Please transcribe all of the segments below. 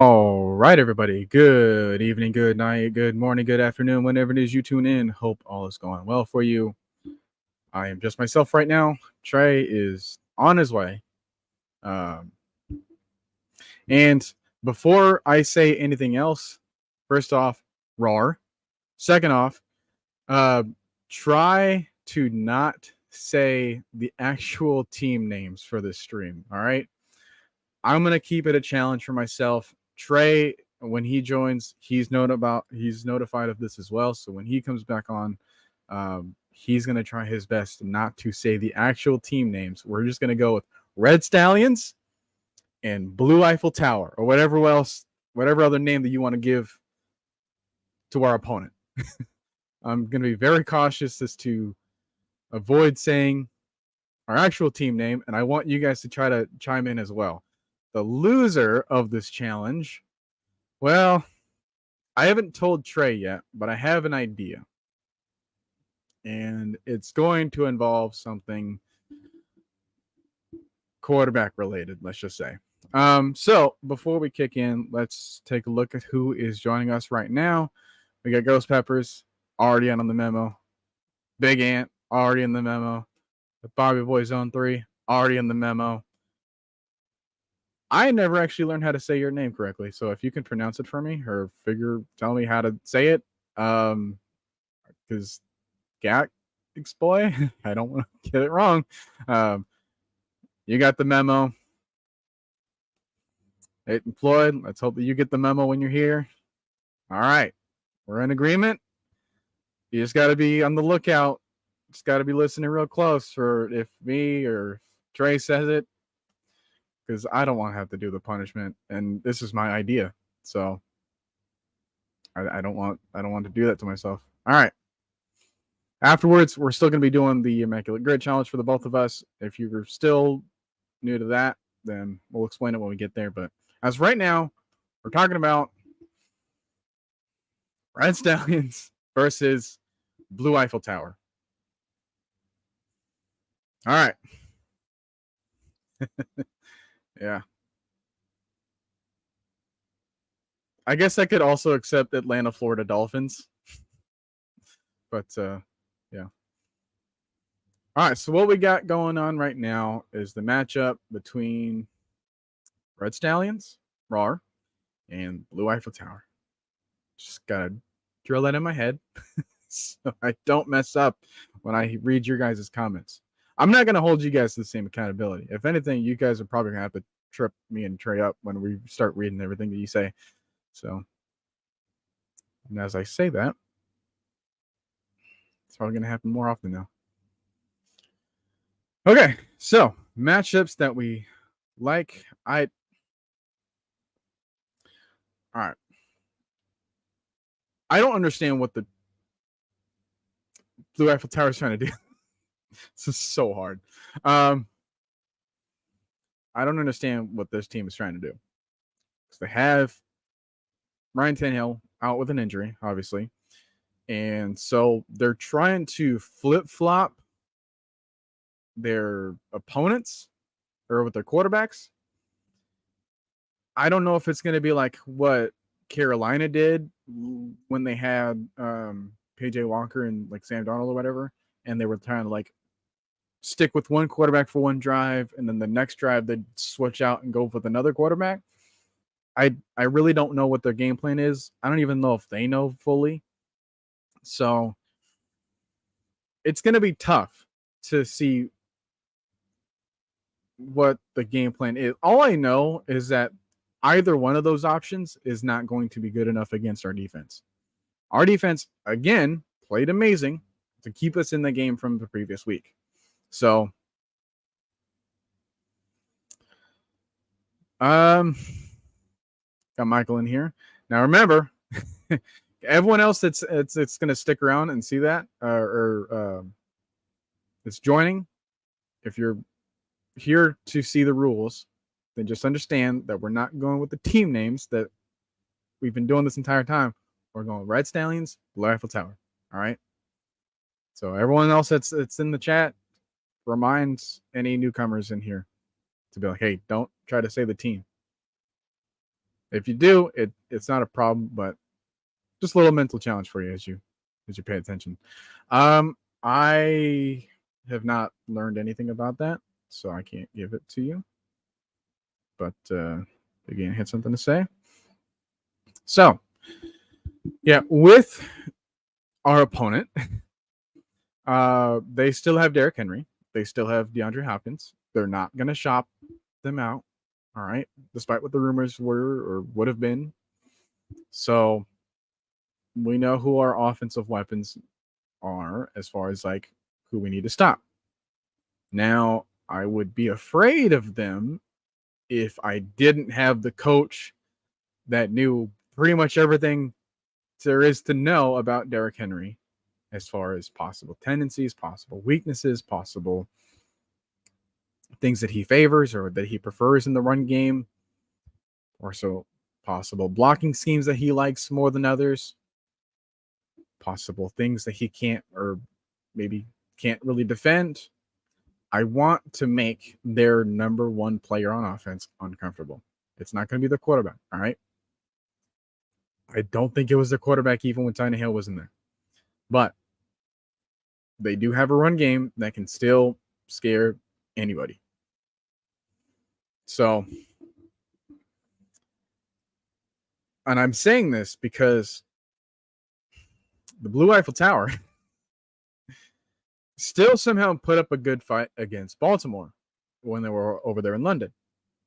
All right, everybody. Good evening, good night, good morning, good afternoon, whenever it is you tune in. Hope all is going well for you. I am just myself right now. Trey is on his way. Um, and before I say anything else, first off, Rawr. Second off, uh, try to not say the actual team names for this stream. All right. I'm gonna keep it a challenge for myself. Trey, when he joins, he's notified of this as well. So when he comes back on, he's gonna try his best not to say the actual team names. We're just gonna go with Red Stallions and Blue Eiffel Tower, or whatever other name that you want to give to our opponent. I'm gonna be very cautious as to avoid saying our actual team name, and I want you guys to try to chime in as well. The loser of this challenge, well, I haven't told Trey yet, but I have an idea. And it's going to involve something quarterback related, let's just say. So before we kick in, let's take a look at who is joining us right now. We got Ghost Peppers already on the memo. Big Ant already in the memo. The Bobby Boy Zone 3 already in the memo. I never actually learned how to say your name correctly, so if you can pronounce it for me or tell me how to say it, because Gak boy, I don't want to get it wrong. You got the memo. Nathan Floyd, let's hope that you get the memo when you're here. All right, we're in agreement. You just got to be on the lookout. Just got to be listening real close for if me or Trey says it, because I don't want to have to do the punishment, and this is my idea. So I don't want to do that to myself. All right. Afterwards, we're still going to be doing the Immaculate Grid Challenge for the both of us. If you're still new to that, then we'll explain it when we get there. But as right now, we're talking about Red Stallions versus Blue Eiffel Tower. All right. Yeah. I guess I could also accept Atlanta, Florida Dolphins. But yeah. All right, so what we got going on right now is the matchup between Red Stallions, Rawr, and Blue Eiffel Tower. Just gotta drill that in my head so I don't mess up when I read your guys' comments. I'm not gonna hold you guys to the same accountability. If anything, you guys are probably gonna have to trip me and Trey up when we start reading everything that you say. So, and as I say that, it's probably gonna happen more often now. Okay, so matchups that we like. All right. I don't understand what the Blue Eiffel Tower is trying to do. This is so hard. I don't understand what this team is trying to do. Because they have Ryan Tannehill out with an injury, obviously. And so they're trying to flip-flop their opponents or with their quarterbacks. I don't know if it's going to be like what Carolina did when they had PJ Walker and like Sam Darnold or whatever, and they were trying to like stick with one quarterback for one drive, and then the next drive they'd switch out and go with another quarterback. I really don't know what their game plan is. I don't even know if they know fully. So it's going to be tough to see what the game plan is. All I know is that either one of those options is not going to be good enough against our defense. Our defense, again, played amazing to keep us in the game from the previous week. So, got Michael in here. Now, remember, everyone else that's going to stick around and see that or it's joining, if you're here to see the rules, then just understand that we're not going with the team names that we've been doing this entire time. We're going Red Stallions, Blue Eiffel Tower. All right. So everyone else that's in the chat, reminds any newcomers in here to be like, hey, don't try to say the team. If you do, it's not a problem, but just a little mental challenge for you as you pay attention. I have not learned anything about that, so I can't give it to you. But again, had something to say. So, yeah, with our opponent, they still have Derrick Henry. They still have DeAndre Hopkins. They're not going to shop them out. All right. Despite what the rumors were or would have been. So we know who our offensive weapons are as far as like who we need to stop. Now, I would be afraid of them if I didn't have the coach that knew pretty much everything there is to know about Derrick Henry as far as possible tendencies, possible weaknesses, possible things that he favors or that he prefers in the run game, or so possible blocking schemes that he likes more than others, possible things that he can't or maybe can't really defend. I want to make their number one player on offense uncomfortable. It's not going to be the quarterback, all right? I don't think it was the quarterback even when Tannehill was in there. But they do have a run game that can still scare anybody. So, and I'm saying this because the Blue Eiffel Tower still somehow put up a good fight against Baltimore when they were over there in London.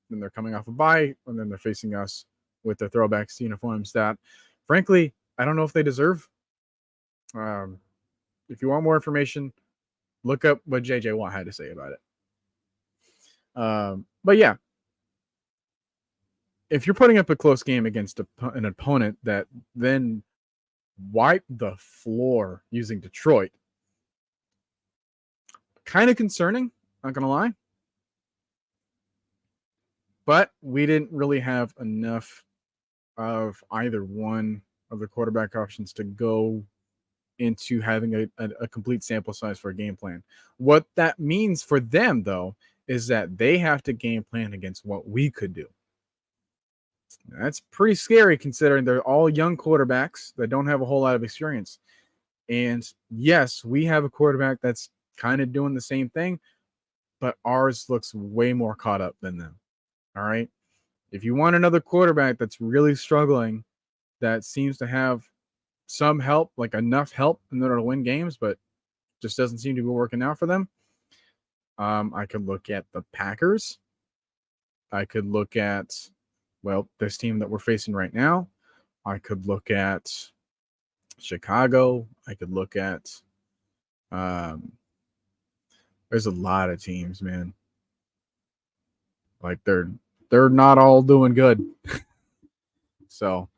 Then they're coming off a bye, and then they're facing us with their throwbacks uniforms that, frankly, I don't know if they deserve. If you want more information, look up what JJ Watt had to say about it. But yeah, if you're putting up a close game against an opponent that then wiped the floor using Detroit, kind of concerning, not going to lie. But we didn't really have enough of either one of the quarterback options to go into having a complete sample size for a game plan. What that means for them, though, is that they have to game plan against what we could do. That's pretty scary considering they're all young quarterbacks that don't have a whole lot of experience. And yes, we have a quarterback that's kind of doing the same thing, but ours looks way more caught up than them. All right. If you want another quarterback that's really struggling, that seems to have some help, like enough help in order to win games, but just doesn't seem to be working out for them, I could look at the Packers. I could look at, well, this team that we're facing right now. I could look at Chicago. I could look at, there's a lot of teams, man. Like they're not all doing good. So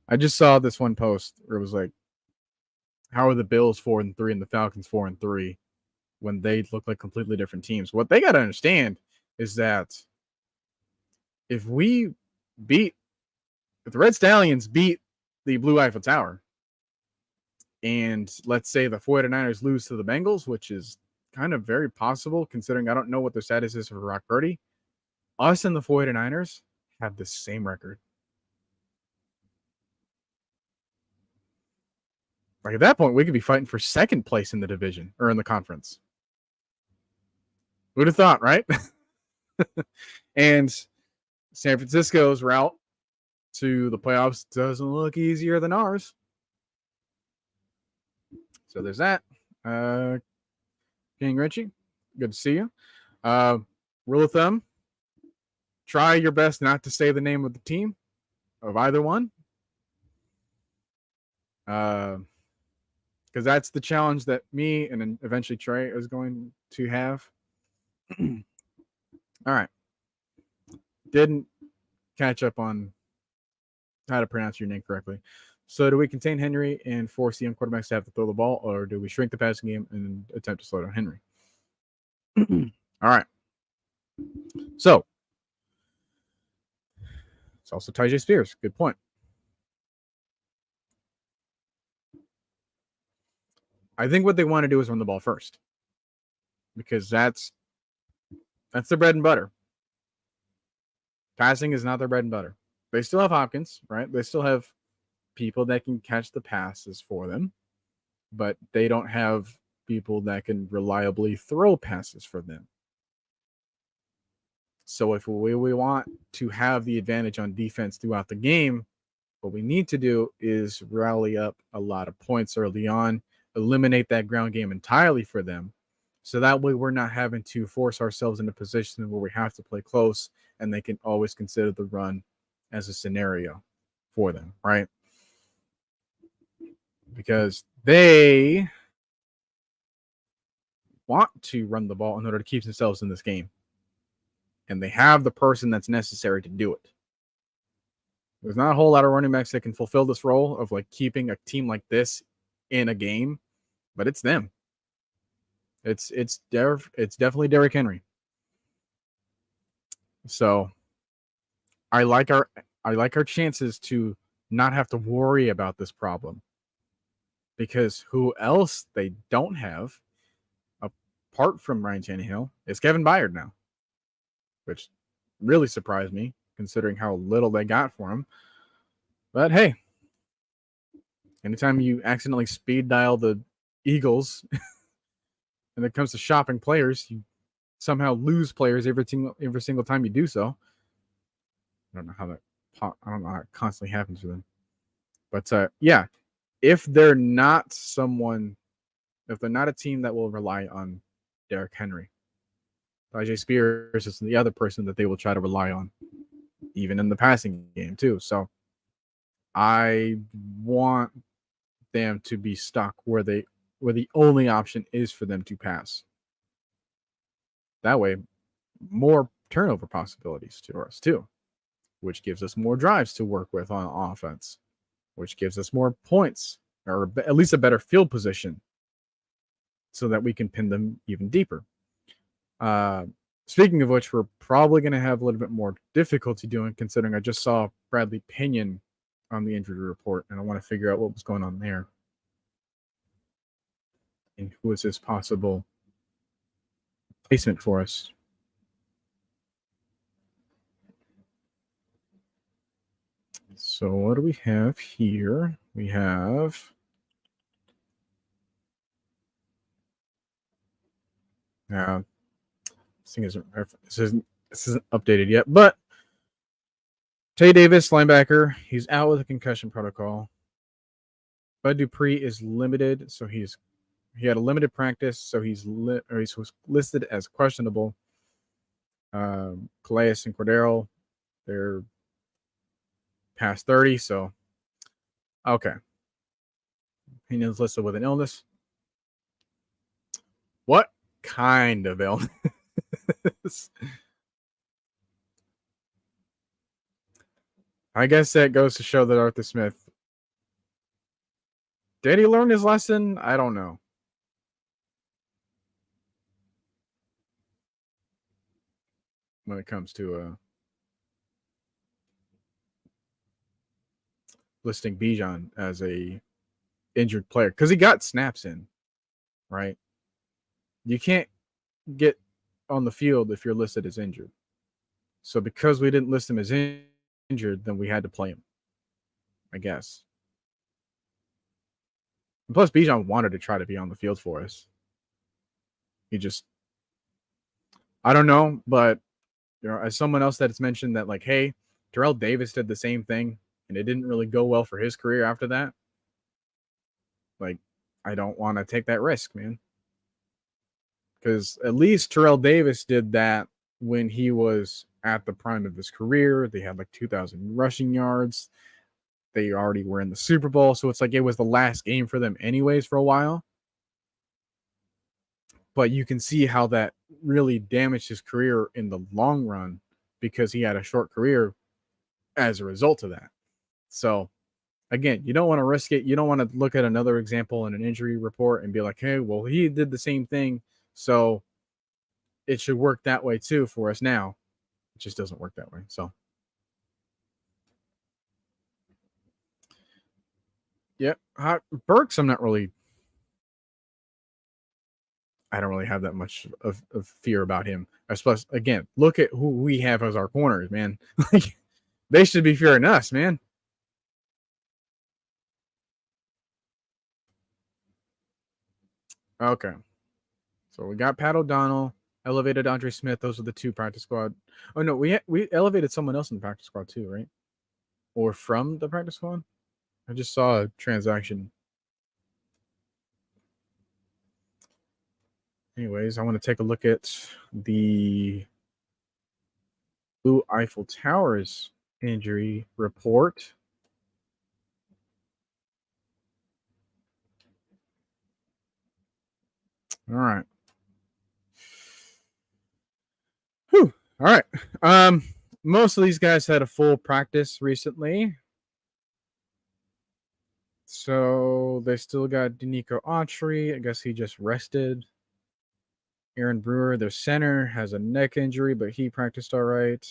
I just saw this one post where it was like, how are the Bills 4-3 and the Falcons 4-3 when they look like completely different teams? What they got to understand is that if the Red Stallions beat the Blue Eiffel Tower, and let's say the 49ers lose to the Bengals, which is kind of very possible considering I don't know what their status is for Brock Purdy, us and the 49ers have the same record. Like at that point, we could be fighting for second place in the division or in the conference. Who'd have thought, right? And San Francisco's route to the playoffs doesn't look easier than ours. So there's that. King Richie, good to see you. Rule of thumb, try your best not to say the name of the team of either one. Because that's the challenge that me and then eventually Trey is going to have. All right. Didn't catch up on how to pronounce your name correctly. So do we contain Henry and force the young quarterbacks to have to throw the ball, or do we shrink the passing game and attempt to slow down Henry? All right. So it's also Tyjae Spears. Good point. I think what they want to do is run the ball first because that's their bread and butter. Passing is not their bread and butter. They still have Hopkins, right? They still have people that can catch the passes for them, but they don't have people that can reliably throw passes for them. So if we want to have the advantage on defense throughout the game, what we need to do is rally up a lot of points early on, eliminate that ground game entirely for them. So that way we're not having to force ourselves in a position where we have to play close and they can always consider the run as a scenario for them, right? Because they want to run the ball in order to keep themselves in this game. And they have the person that's necessary to do it. There's not a whole lot of running backs that can fulfill this role of like keeping a team like this in a game, but it's them. It's definitely Derrick Henry. So I like our chances to not have to worry about this problem. Because who else they don't have, apart from Ryan Tannehill, is Kevin Byard now, which really surprised me considering how little they got for him. But hey, anytime you accidentally speed dial the Eagles and it comes to shopping players, you somehow lose players every single time you do so. I don't know how it constantly happens for them. But yeah, if they're not a team that will rely on Derrick Henry, Tajay Spears is the other person that they will try to rely on, even in the passing game too. So I want them to be stuck where the only option is for them to pass. That way, more turnover possibilities to us too, which gives us more drives to work with on offense, which gives us more points or at least a better field position so that we can pin them even deeper. Speaking of which, we're probably going to have a little bit more difficulty doing, considering I just saw Bradley Pinion on the injury report, and I want to figure out what was going on there and who is his possible placement for us. So what do we have here? We have this isn't updated yet, but Tay Davis, linebacker, he's out with a concussion protocol. Bud Dupree is limited, so he had a limited practice, so he was listed as questionable. Calais and Cordero, they're past 30, so okay. Opinions listed with an illness. What kind of illness? I guess that goes to show that Arthur Smith, did he learn his lesson? I don't know. When it comes to listing Bijan as a injured player, because he got snaps in, right? You can't get on the field if you're listed as injured. So because we didn't list him as injured, then we had to play him, I guess. And plus, Bijan wanted to try to be on the field for us. I don't know, but as someone else that's mentioned that, like, hey, Terrell Davis did the same thing, and it didn't really go well for his career after that. Like, I don't want to take that risk, man. Because at least Terrell Davis did that when he was at the prime of his career. They had like 2,000 rushing yards. They already were in the Super Bowl. So it's like it was the last game for them anyways for a while. But you can see how that really damaged his career in the long run because he had a short career as a result of that. So again, you don't want to risk it. You don't want to look at another example in an injury report and be like, hey, well, he did the same thing, so it should work that way too for us now. It just doesn't work that way. So yeah, Burks, I don't really have that much of fear about him. I suppose, again, look at who we have as our corners, man. Like, They should be fearing us, man. Okay. So we got Pat O'Donnell, elevated Andre Smith. Those are the two practice squad. Oh no, we elevated someone else in the practice squad too, right? Or from the practice squad? I just saw a transaction. Anyways, I want to take a look at the Blue Eiffel Towers injury report. All right. Whew. All right. Most of these guys had a full practice recently. So they still got Danico Autry. I guess he just rested. Aaron Brewer, their center, has a neck injury, but he practiced all right.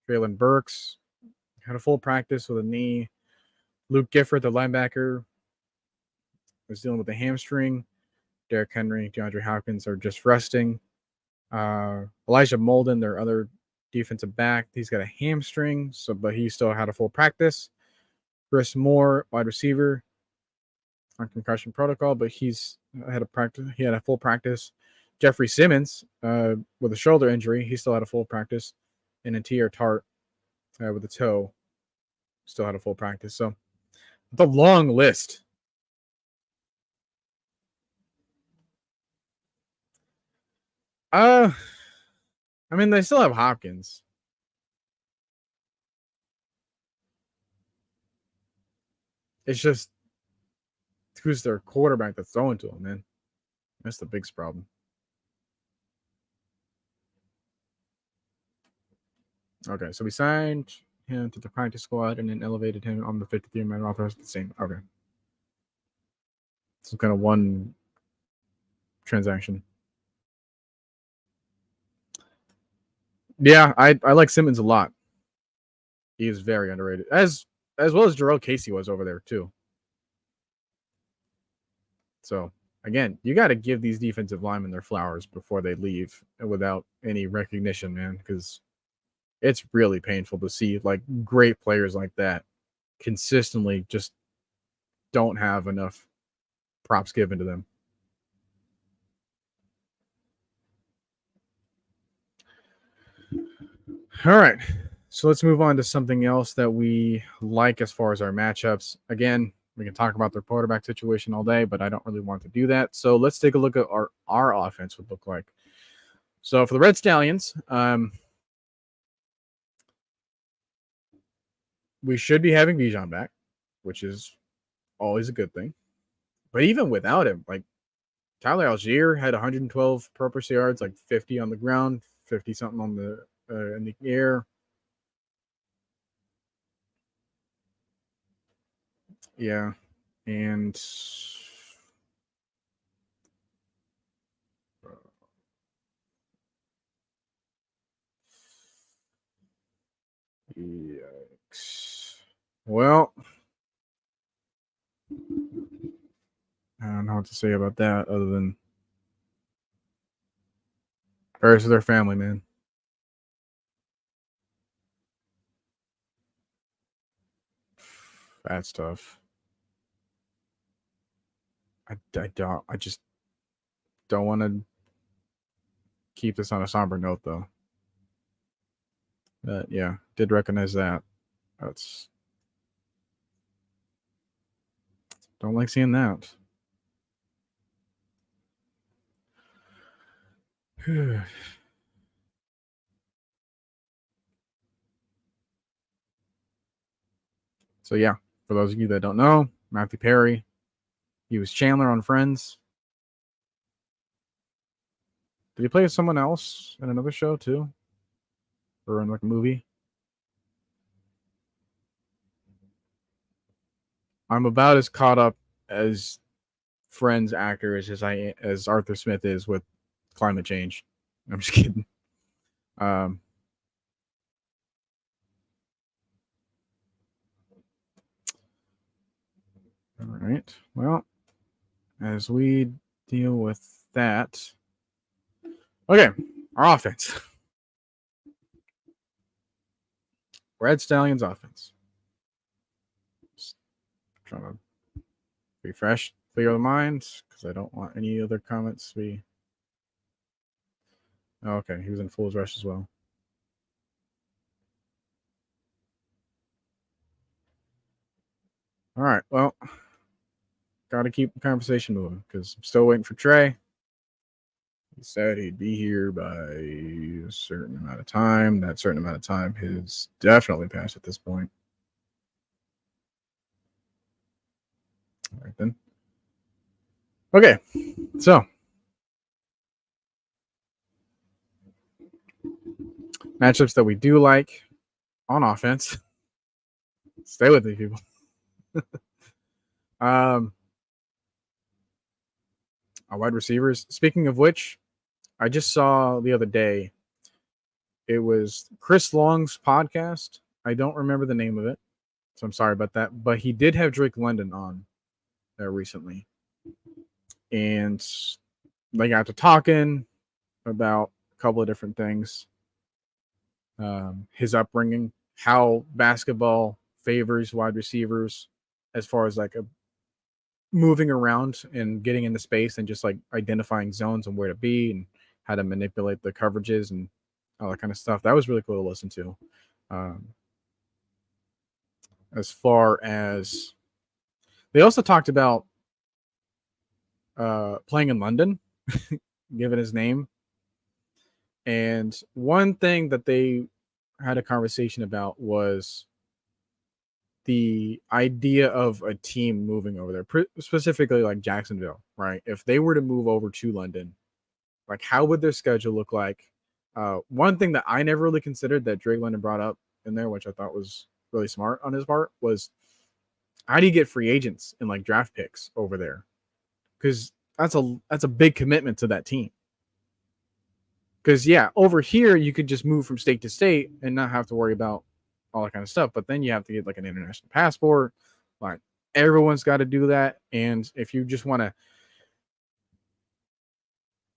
Traylon Burks had a full practice with a knee. Luke Gifford, the linebacker, was dealing with a hamstring. Derrick Henry, DeAndre Hopkins are just resting. Elijah Molden, their other defensive back, he's got a hamstring, but he still had a full practice. Chris Moore, wide receiver, on concussion protocol, but he's had a practice. He had a full practice. Jeffrey Simmons, with a shoulder injury, he still had a full practice. And Atir Tart, with a toe, still had a full practice. So the long list. I mean, they still have Hopkins. It's just who's their quarterback that's throwing to him, man. That's the biggest problem. Okay, so we signed him to the practice squad and then elevated him on the 53-man roster. The same. Okay. So kind of one transaction. Yeah, I like Simmons a lot. He is very underrated, as well as Jarrell Casey was over there too. So again, you got to give these defensive linemen their flowers before they leave without any recognition, man, because it's really painful to see like great players like that consistently just don't have enough props given to them. All right. So let's move on to something else that we like as far as our matchups. Again, we can talk about their quarterback situation all day, but I don't really want to do that. So let's take a look at our offense would look like. So for the Red Stallions, we should be having Bijan back, which is always a good thing. But even without him, like Tyler Algier had 112 purpose yards, like 50 on the ground, 50 something on the in the air. Yeah, and yikes. Well, I don't know what to say about that other than prayers to their family, man. That's tough. I just don't want to keep this on a somber note, though. But yeah, did recognize that. That's don't like seeing that. So yeah, for those of you that don't know, Matthew Perry, he was Chandler on Friends. Did he play with someone else in another show too, or in like a movie? I'm about as caught up as Friends actors as Arthur Smith is with climate change. I'm just kidding. Um, all right. Well, as we deal with that, okay, our offense. Red Stallions offense. Just trying to refresh, clear the mind, because I don't want any other comments to be. Oh, okay, he was in Fool's Rush as well. All right, well, got to keep the conversation moving because I'm still waiting for Trey. He said he'd be here by a certain amount of time. That certain amount of time has definitely passed at this point. All right, then. Okay, so matchups that we do like on offense. Stay with me, people. Our wide receivers. Speaking of which, I just saw the other day. It was Chris Long's podcast. I don't remember the name of it, so I'm sorry about that. But he did have Drake London on there recently, and they got to talking about a couple of different things. His upbringing, how basketball favors wide receivers as far as like a moving around and getting into space and just like identifying zones and where to be and how to manipulate the coverages and all that kind of stuff. That was really cool to listen to. As far as they also talked about playing in London, given his name. And one thing that they had a conversation about was the idea of a team moving over there, specifically like Jacksonville, right? If they were to move over to London, like how would their schedule look like? One thing that I never really considered that Drake London brought up in there, which I thought was really smart on his part, was how do you get free agents and like draft picks over there? Because that's a big commitment to that team. Because yeah, over here you could just move from state to state and not have to worry about all that kind of stuff. But then you have to get like an international passport. Like everyone's got to do that. And if you just want to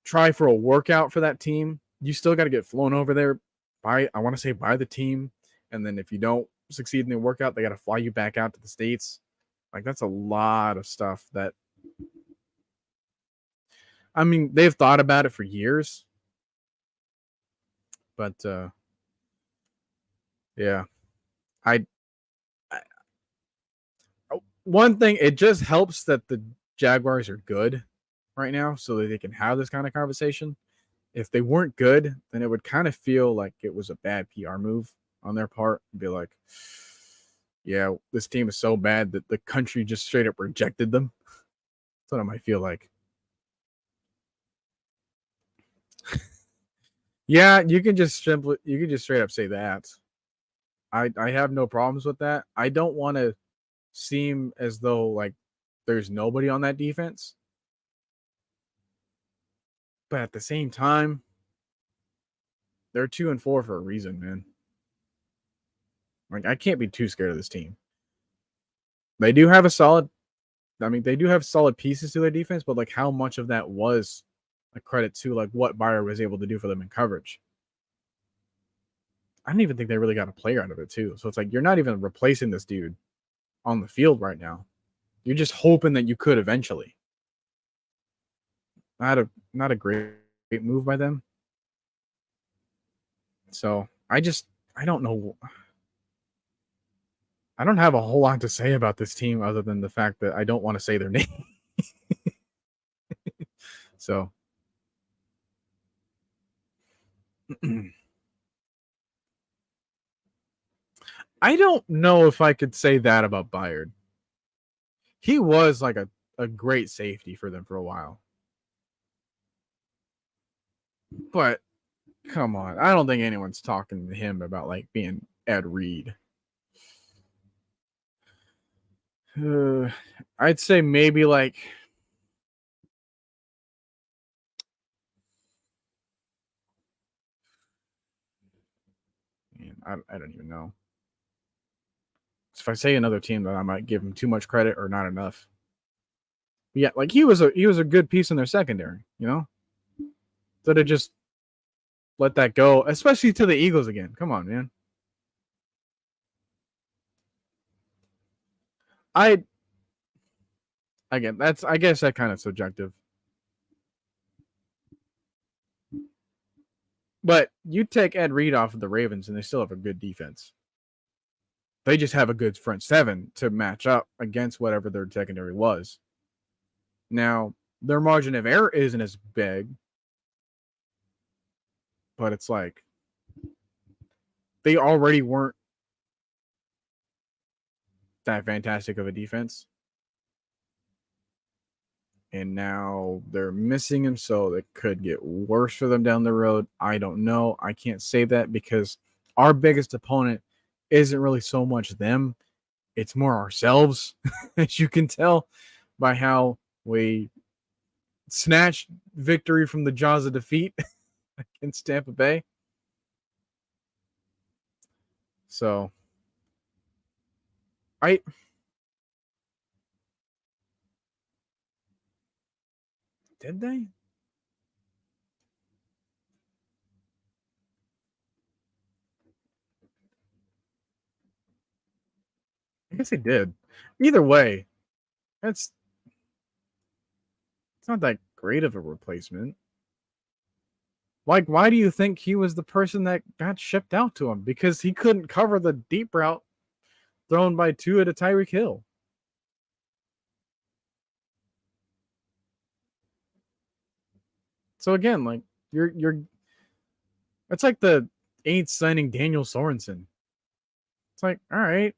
try for a workout for that team, you still got to get flown over there by the team. And then if you don't succeed in the workout, they got to fly you back out to the States. Like that's a lot of stuff that, I mean, they've thought about it for years. But yeah, I one thing, it just helps that the Jaguars are good right now so that they can have this kind of conversation. If they weren't good, then it would kind of feel like it was a bad PR move on their part and be like, yeah, this team is so bad that the country just straight up rejected them. That's what it might feel like. Yeah, you can just straight up say that. I have no problems with that. I don't want to seem as though like there's nobody on that defense. But at the same time, they're 2-4 for a reason, man. Like I can't be too scared of this team. They do have solid pieces to their defense, but like how much of that was a credit to like what Bayer was able to do for them in coverage. I don't even think they really got a player out of it too. So it's like you're not even replacing this dude on the field right now. You're just hoping that you could eventually. Not a great move by them. So I don't know. I don't have a whole lot to say about this team other than the fact that I don't want to say their name. So I don't know if I could say that about Bayard. He was like a great safety for them for a while. But come on, I don't think anyone's talking to him about like being Ed Reed. I'd say maybe like man, I don't even know. If I say another team, then I might give him too much credit or not enough. Yeah, like he was a good piece in their secondary, you know? So to just let that go, especially to the Eagles again. Come on, man. I again, I guess that kind of subjective. But you take Ed Reed off of the Ravens, and they still have a good defense. They just have a good front seven to match up against whatever their secondary was. Now, their margin of error isn't as big, but it's like they already weren't that fantastic of a defense. And now they're missing him, so it could get worse for them down the road. I don't know. I can't say that because our biggest opponent isn't really so much them. It's more ourselves, as you can tell by how we snatched victory from the jaws of defeat against Tampa Bay. So, did they? I guess they did. Either way, it's not that great of a replacement. Like, why do you think he was the person that got shipped out to him? Because he couldn't cover the deep route thrown by Tua to Tyreek Hill. So again, like you're it's like the Aints signing Daniel Sorensen. It's like, all right,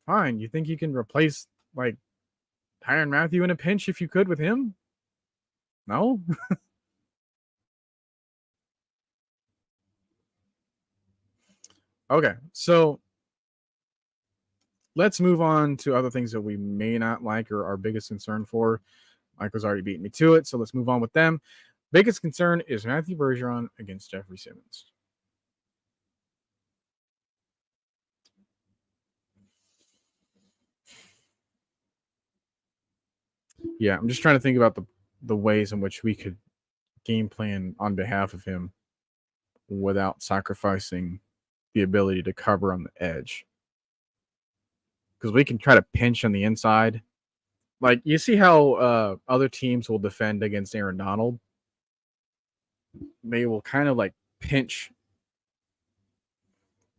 fine. You think you can replace like Tyrann Mathieu in a pinch if you could with him? No. Okay, so let's move on to other things that we may not like or our biggest concern for. Michael's already beaten me to it, so let's move on with them. Biggest concern is Matthew Bergeron against Jeffrey Simmons. Yeah, I'm just trying to think about the ways in which we could game plan on behalf of him without sacrificing the ability to cover on the edge. Because we can try to pinch on the inside. Like, you see how other teams will defend against Aaron Donald? They will kind of like pinch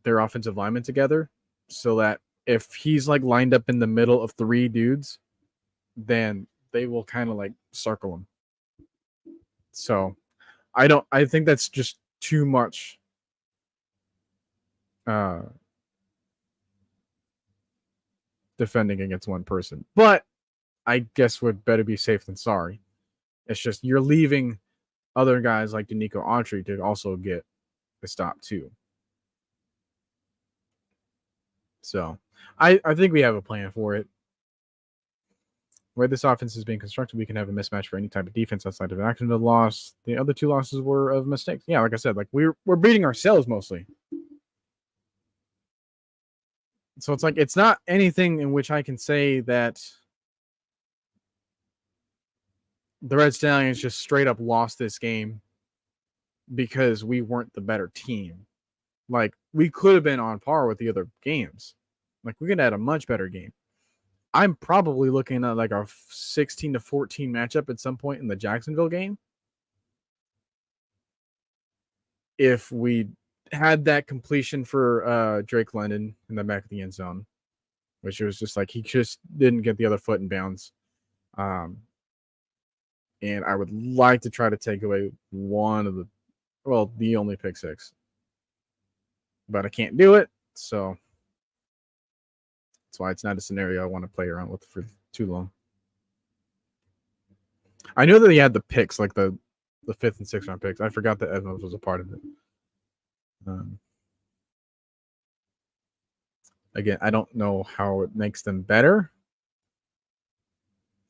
their offensive linemen together so that if he's like lined up in the middle of three dudes, then they will kind of like circle him. So I think that's just too much defending against one person. But I guess we're better be safe than sorry. It's just you're leaving other guys like Danico Autry to also get a stop too. So I think we have a plan for it. Where this offense is being constructed, we can have a mismatch for any type of defense outside of an accidental loss. The other two losses were of mistakes. Yeah, like I said, like we're beating ourselves mostly. So it's like it's not anything in which I can say that the Red Stallions just straight up lost this game because we weren't the better team. Like, we could have been on par with the other games. Like, we could have had a much better game. I'm probably looking at like a 16-14 matchup at some point in the Jacksonville game. If we had that completion for Drake London in the back of the end zone, which was just like he just didn't get the other foot in bounds. And I would like to try to take away the only pick six. But I can't do it, so that's why it's not a scenario I want to play around with for too long. I knew that he had the picks, like the 5th and 6th round picks. I forgot that Edmonds was a part of it. Again, I don't know how it makes them better.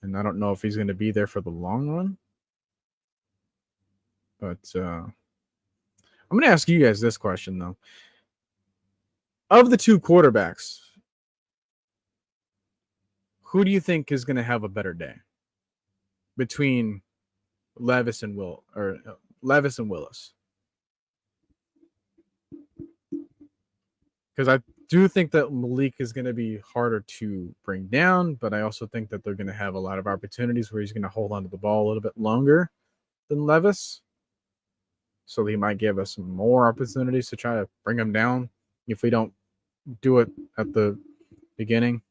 And I don't know if he's going to be there for the long run. But I'm going to ask you guys this question, though. Of the two quarterbacks, who do you think is going to have a better day between Levis and Willis? Because do think that Malik is going to be harder to bring down, but I also think that they're going to have a lot of opportunities where he's going to hold on to the ball a little bit longer than Levis. So he might give us more opportunities to try to bring him down if we don't do it at the beginning.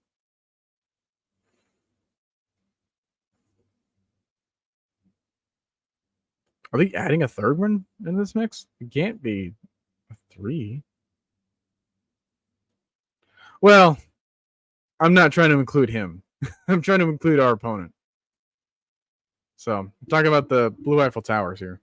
Are they adding a third one in this mix? It can't be a 3. Well, I'm not trying to include him. I'm trying to include our opponent. So I'm talking about the Blue Eiffel Towers here.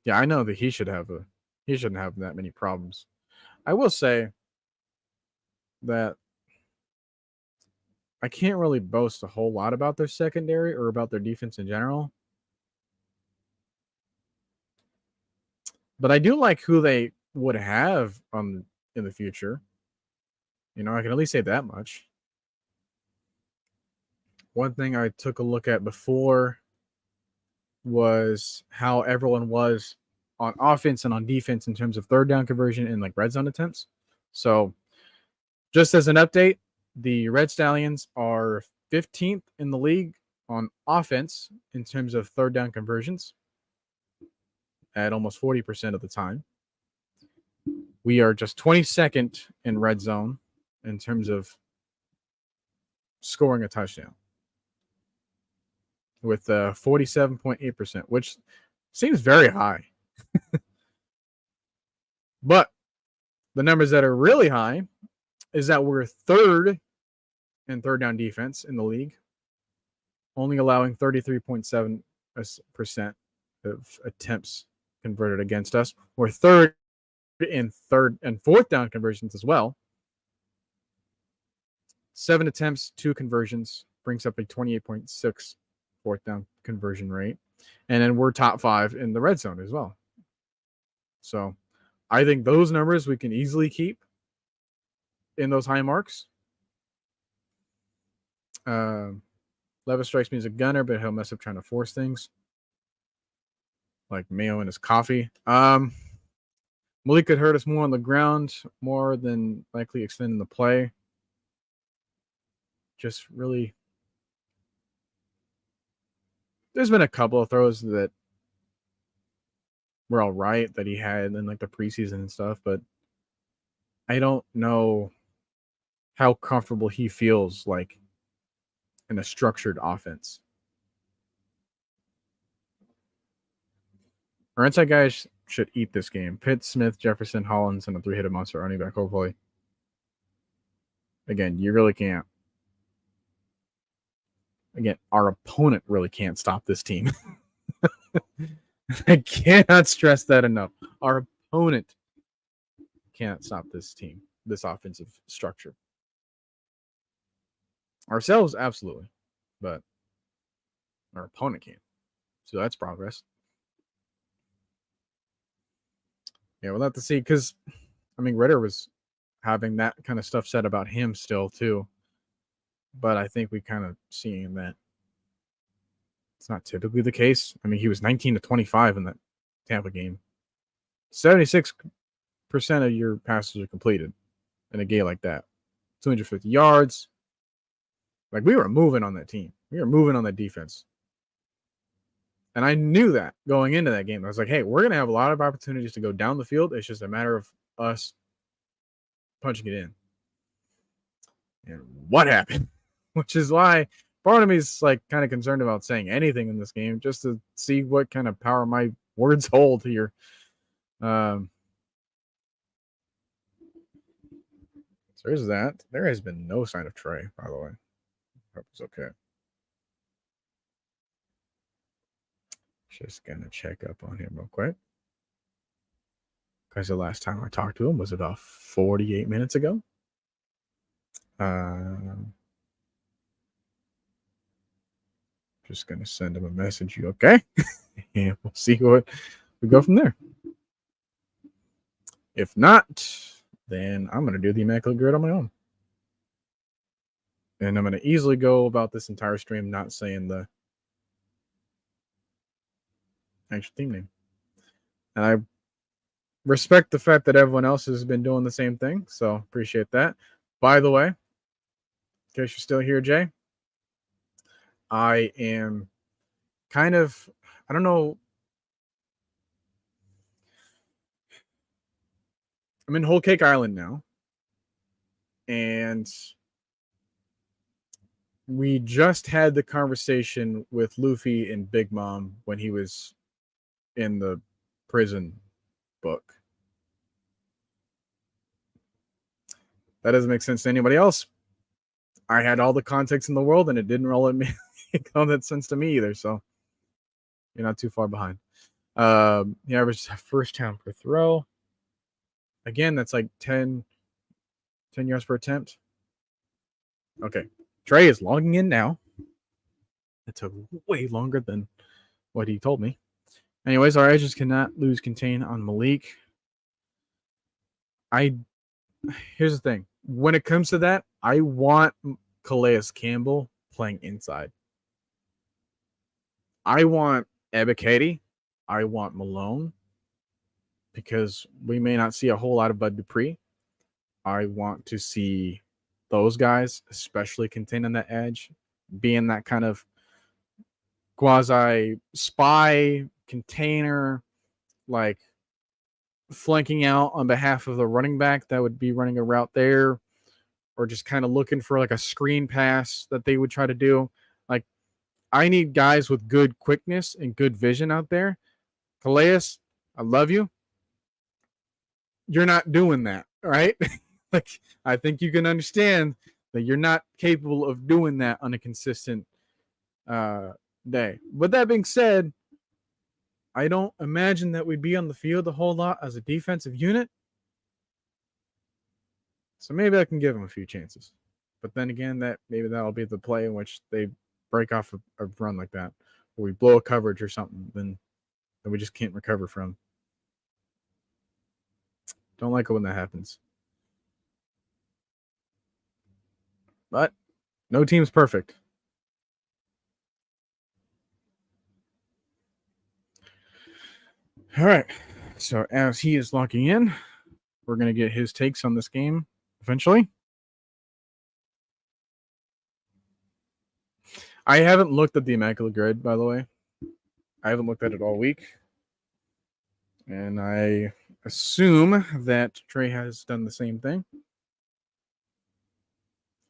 Yeah, I know that he shouldn't have that many problems. I will say that I can't really boast a whole lot about their secondary or about their defense in general. But I do like who they would have in the future. I can at least say that much. One thing I took a look at before was how everyone was on offense and on defense in terms of third down conversion and like red zone attempts. So just as an update, the Red Stallions are 15th in the league on offense in terms of third down conversions at almost 40% of the time. We are just 22nd in red zone in terms of scoring a touchdown with 47.8%, which seems very high. But the numbers that are really high is that we're third in third down defense in the league, only allowing 33.7% of attempts converted against us. We're third in third and fourth down conversions as well. 7 attempts, 2 conversions brings up a 28.6 fourth down conversion rate. And then we're top 5 in the red zone as well. So I think those numbers we can easily keep in those high marks. Levis strikes me as a gunner, but he'll mess up trying to force things. Like mayo in his coffee. Malik could hurt us more on the ground, more than likely extending the play. Just really, there's been a couple of throws that were all right that he had in like the preseason and stuff, but I don't know how comfortable he feels like in a structured offense. Our inside guys should eat this game. Pitt, Smith, Jefferson, Hollins, and a 3-headed monster running back, hopefully. Again, you really can't. Again, our opponent really can't stop this team. I cannot stress that enough. Our opponent can't stop this team, this offensive structure. Ourselves, absolutely. But our opponent can. So that's progress. Yeah, we'll have to see because, Ritter was having that kind of stuff said about him still, too. But I think we kind of seeing that it's not typically the case. He was 19 to 25 in that Tampa game. 76% of your passes are completed in a game like that. 250 yards. Like, we were moving on that team. We were moving on that defense. And I knew that going into that game. I was like, hey, we're going to have a lot of opportunities to go down the field. It's just a matter of us punching it in. And what happened? Which is why part of me is like kind of concerned about saying anything in this game just to see what kind of power my words hold here. So there's that. There has been no sign of Trey, by the way. Hope it's okay. Just gonna check up on him real quick. Because the last time I talked to him was about 48 minutes ago. Just gonna send him a message. You okay? And we'll see what we go from there. If not, then I'm gonna do the Immaculate Grid on my own. And I'm gonna easily go about this entire stream not saying the actual team name. And I respect the fact that everyone else has been doing the same thing. So appreciate that. By the way, in case you're still here, Jay, I am kind of, I don't know. I'm in Whole Cake Island now. And we just had the conversation with Luffy and Big Mom when he was in the prison book. That doesn't make sense to anybody else. I had all the context in the world, and it didn't roll at me make all that sense to me either. So you're not too far behind. He averaged first down per throw. Again, that's like 10 yards per attempt. Okay. Trey is logging in now. It took way longer than what he told me. Anyways, our edges cannot lose contain on Malik. Here's the thing. When it comes to that, I want Calais Campbell playing inside. I want Ebiketie. I want Malone. Because we may not see a whole lot of Bud Dupree. I want to see those guys, especially containing that edge, being that kind of quasi spy container, like flanking out on behalf of the running back that would be running a route there, or just kind of looking for like a screen pass that they would try to do. Like, I need guys with good quickness and good vision out there. Calais, I love you. You're not doing that, right? Like, I think you can understand that you're not capable of doing that on a consistent day. But that being said, I don't imagine that we'd be on the field a whole lot as a defensive unit. So maybe I can give them a few chances. But then again, that'll be the play in which they break off a run like that, or we blow a coverage or something, then we just can't recover from. Don't like it when that happens. But no team's perfect. All right. So as he is locking in, we're going to get his takes on this game eventually. I haven't looked at the Immaculate Grid, by the way. I haven't looked at it all week. And I assume that Trey has done the same thing.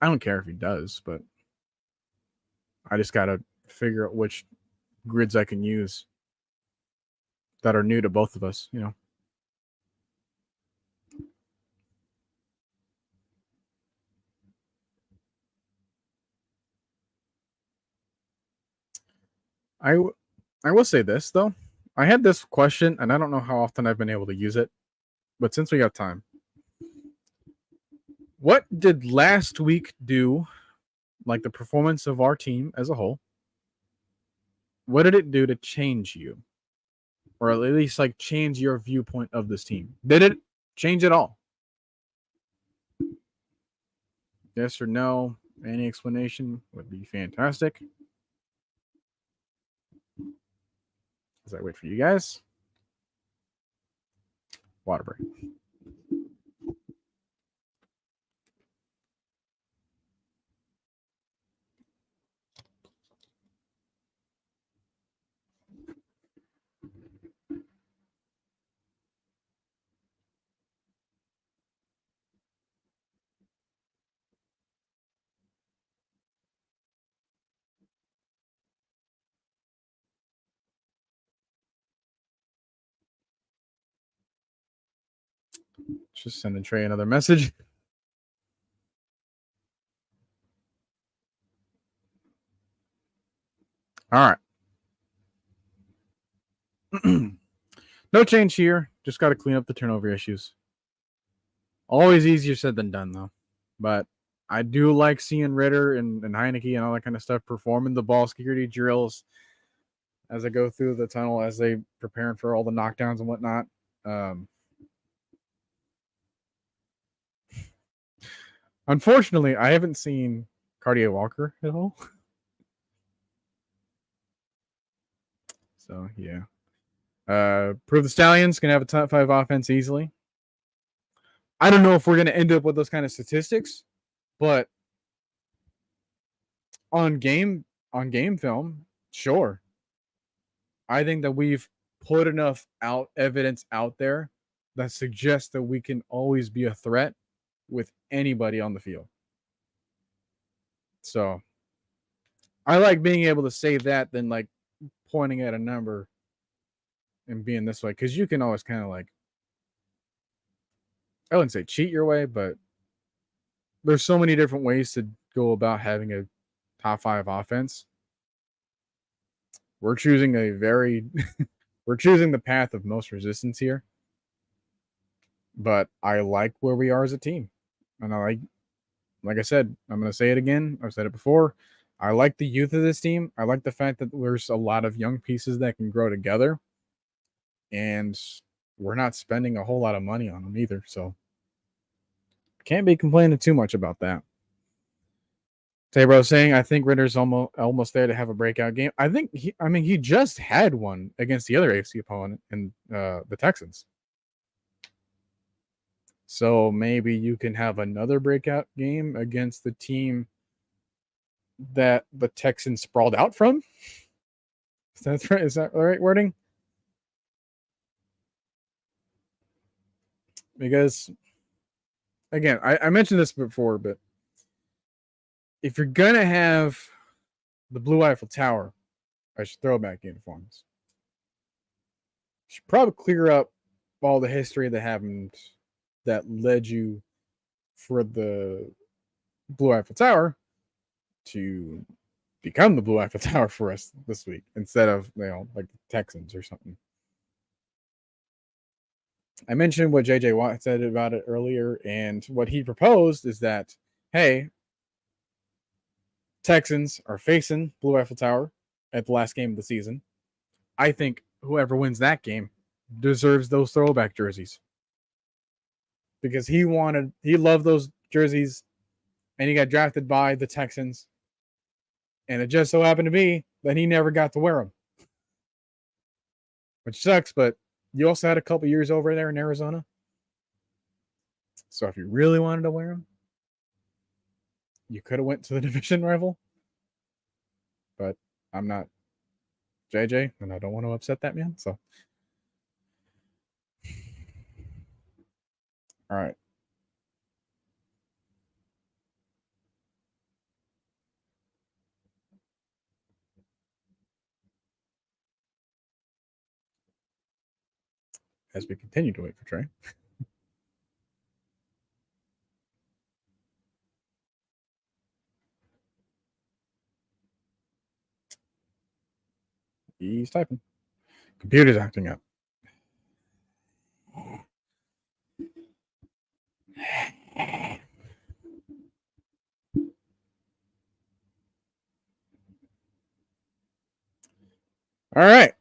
I don't care if he does, but I just got to figure out which grids I can use that are new to both of us, you know. I will say this, though. I had this question, and I don't know how often I've been able to use it, but since we got time, what did last week do, like the performance of our team as a whole? What did it do to change you? Or at least like change your viewpoint of this team? Did it change at all? Yes or no? Any explanation would be fantastic. As I wait for you guys. Water break. Just sending Trey another message. All right. No change here. Just got to clean up the turnover issues. Always easier said than done, though. But I do like seeing Ritter and Heineke and all that kind of stuff performing the ball security drills as I go through the tunnel, as they preparing for all the knockdowns and whatnot. Unfortunately, I haven't seen Cartier Walker at all. So, yeah. Prove the Stallions can have a top 5 offense easily. I don't know if we're going to end up with those kind of statistics, but on game film, sure. I think that we've put enough evidence out there that suggests that we can always be a threat with anybody on the field. So I like being able to say that than like pointing at a number and being this way, because you can always kind of like, I wouldn't say cheat your way, but there's so many different ways to go about having a top 5 offense. We're choosing we're choosing the path of most resistance here. But I like where we are as a team. And I like I said, I'm going to say it again. I've said it before. I like the youth of this team. I like the fact that there's a lot of young pieces that can grow together. And we're not spending a whole lot of money on them either. So can't be complaining too much about that. Tabro saying, I think Ritter's almost there to have a breakout game. I think he just had one against the other AFC opponent in the Texans. So maybe you can have another breakout game against the team that the Texans sprawled out from. That's right. Is that the right wording? Because, again, I mentioned this before, but if you're going to have the Blue Eiffel Tower as throwback uniforms, you should probably clear up all the history that happened that led you for the Blue Eiffel Tower to become the Blue Eiffel Tower for us this week instead of, like the Texans or something. I mentioned what JJ Watt said about it earlier, and what he proposed is that, hey, Texans are facing Blue Eiffel Tower at the last game of the season. I think whoever wins that game deserves those throwback jerseys. Because he loved those jerseys, and he got drafted by the Texans. And it just so happened to be that he never got to wear them. Which sucks, but you also had a couple years over there in Arizona. So if you really wanted to wear them, you could have went to the division rival. But I'm not JJ, and I don't want to upset that man. So, all right. As we continue to wait for Trey. He's typing. Computer's acting up. All right.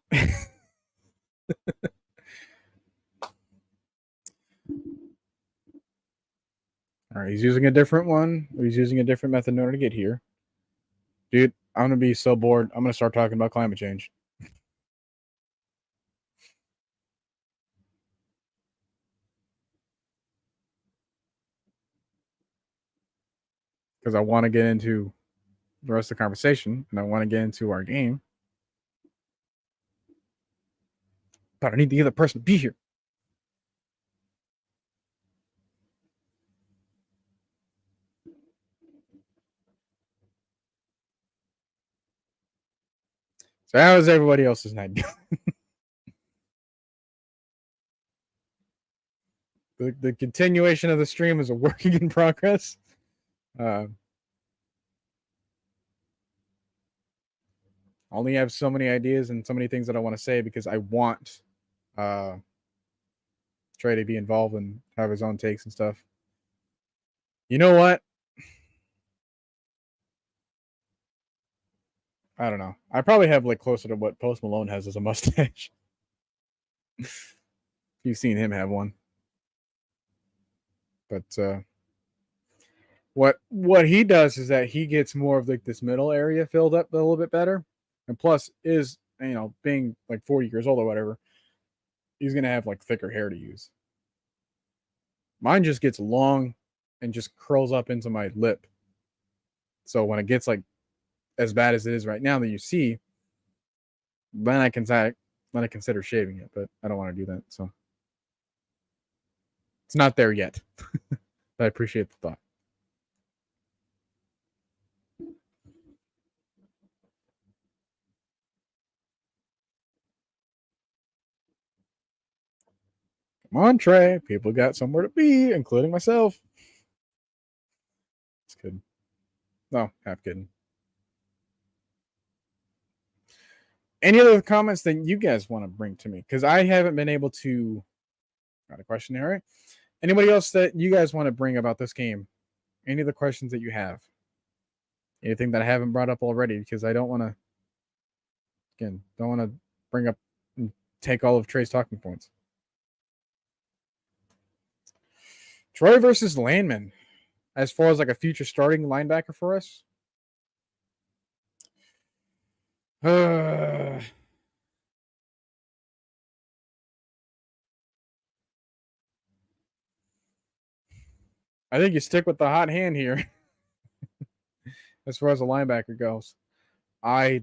All right, he's using a different one. He's using a different method in order to get here. Dude, I'm going to be so bored. I'm going to start talking about climate change. Because I want to get into the rest of the conversation, and I want to get into our game. But I need the other person to be here. So how is everybody else's night going? The continuation of the stream is a working in progress. Only have so many ideas and so many things that I want to say because I want Trey to be involved and have his own takes and stuff. You know what? I don't know. I probably have like closer to what Post Malone has as a mustache. You've seen him have one. But what he does is that he gets more of like this middle area filled up a little bit better. And plus is, being like 40 years old or whatever, he's going to have like thicker hair to use. Mine just gets long and just curls up into my lip. So when it gets like as bad as it is right now that you see, then I consider shaving it, but I don't want to do that. So it's not there yet. But I appreciate the thought. Come on, Trey. People got somewhere to be, including myself. It's kidding. No, half kidding. Any other comments that you guys want to bring to me? Because I haven't been able to. Got a question there, right? Anybody else that you guys want to bring about this game? Any of the questions that you have? Anything that I haven't brought up already? Because I don't want to. Again, don't want to bring up and take all of Trey's talking points. Troy versus Landman, as far as like a future starting linebacker for us. I think you stick with the hot hand here. As far as a linebacker goes, I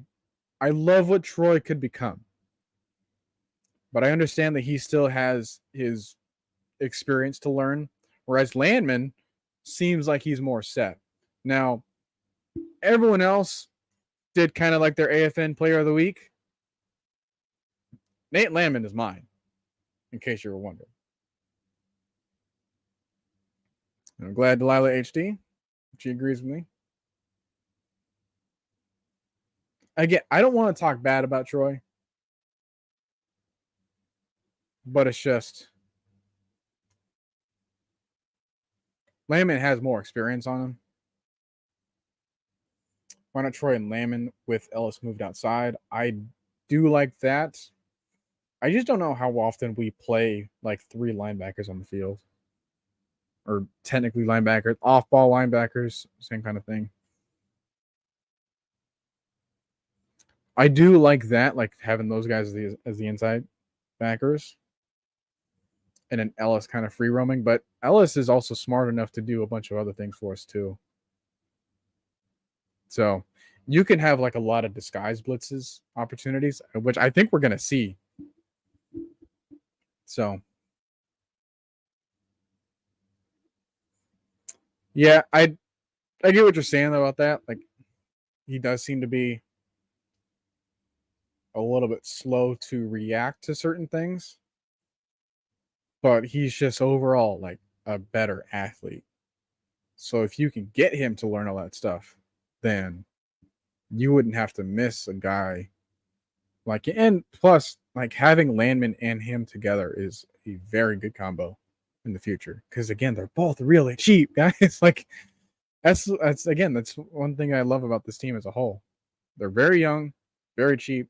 love what Troy could become, but I understand that he still has his experience to learn, whereas Landman seems like he's more set. Now, everyone else did kind of like their AFN Player of the Week. Nate Landman is mine, in case you were wondering. I'm glad Delilah HD, she agrees with me. Again, I don't want to talk bad about Troy, but it's just Landman has more experience on him. Why not Troy and Landman with Ellis moved outside? I do like that. I just don't know how often we play like 3 linebackers on the field. Or technically linebackers, off-ball linebackers, same kind of thing. I do like that, like having those guys as the inside backers. And then Ellis kind of free roaming. But Ellis is also smart enough to do a bunch of other things for us too. So you can have like a lot of disguise blitzes opportunities, which I think we're going to see. So, yeah, I get what you're saying about that. Like, he does seem to be a little bit slow to react to certain things, but he's just overall like a better athlete. So if you can get him to learn all that stuff, then you wouldn't have to miss a guy like, and plus like having Landman and him together is a very good combo in the future. Because again, they're both really cheap, guys. Like that's one thing I love about this team as a whole. They're very young, very cheap,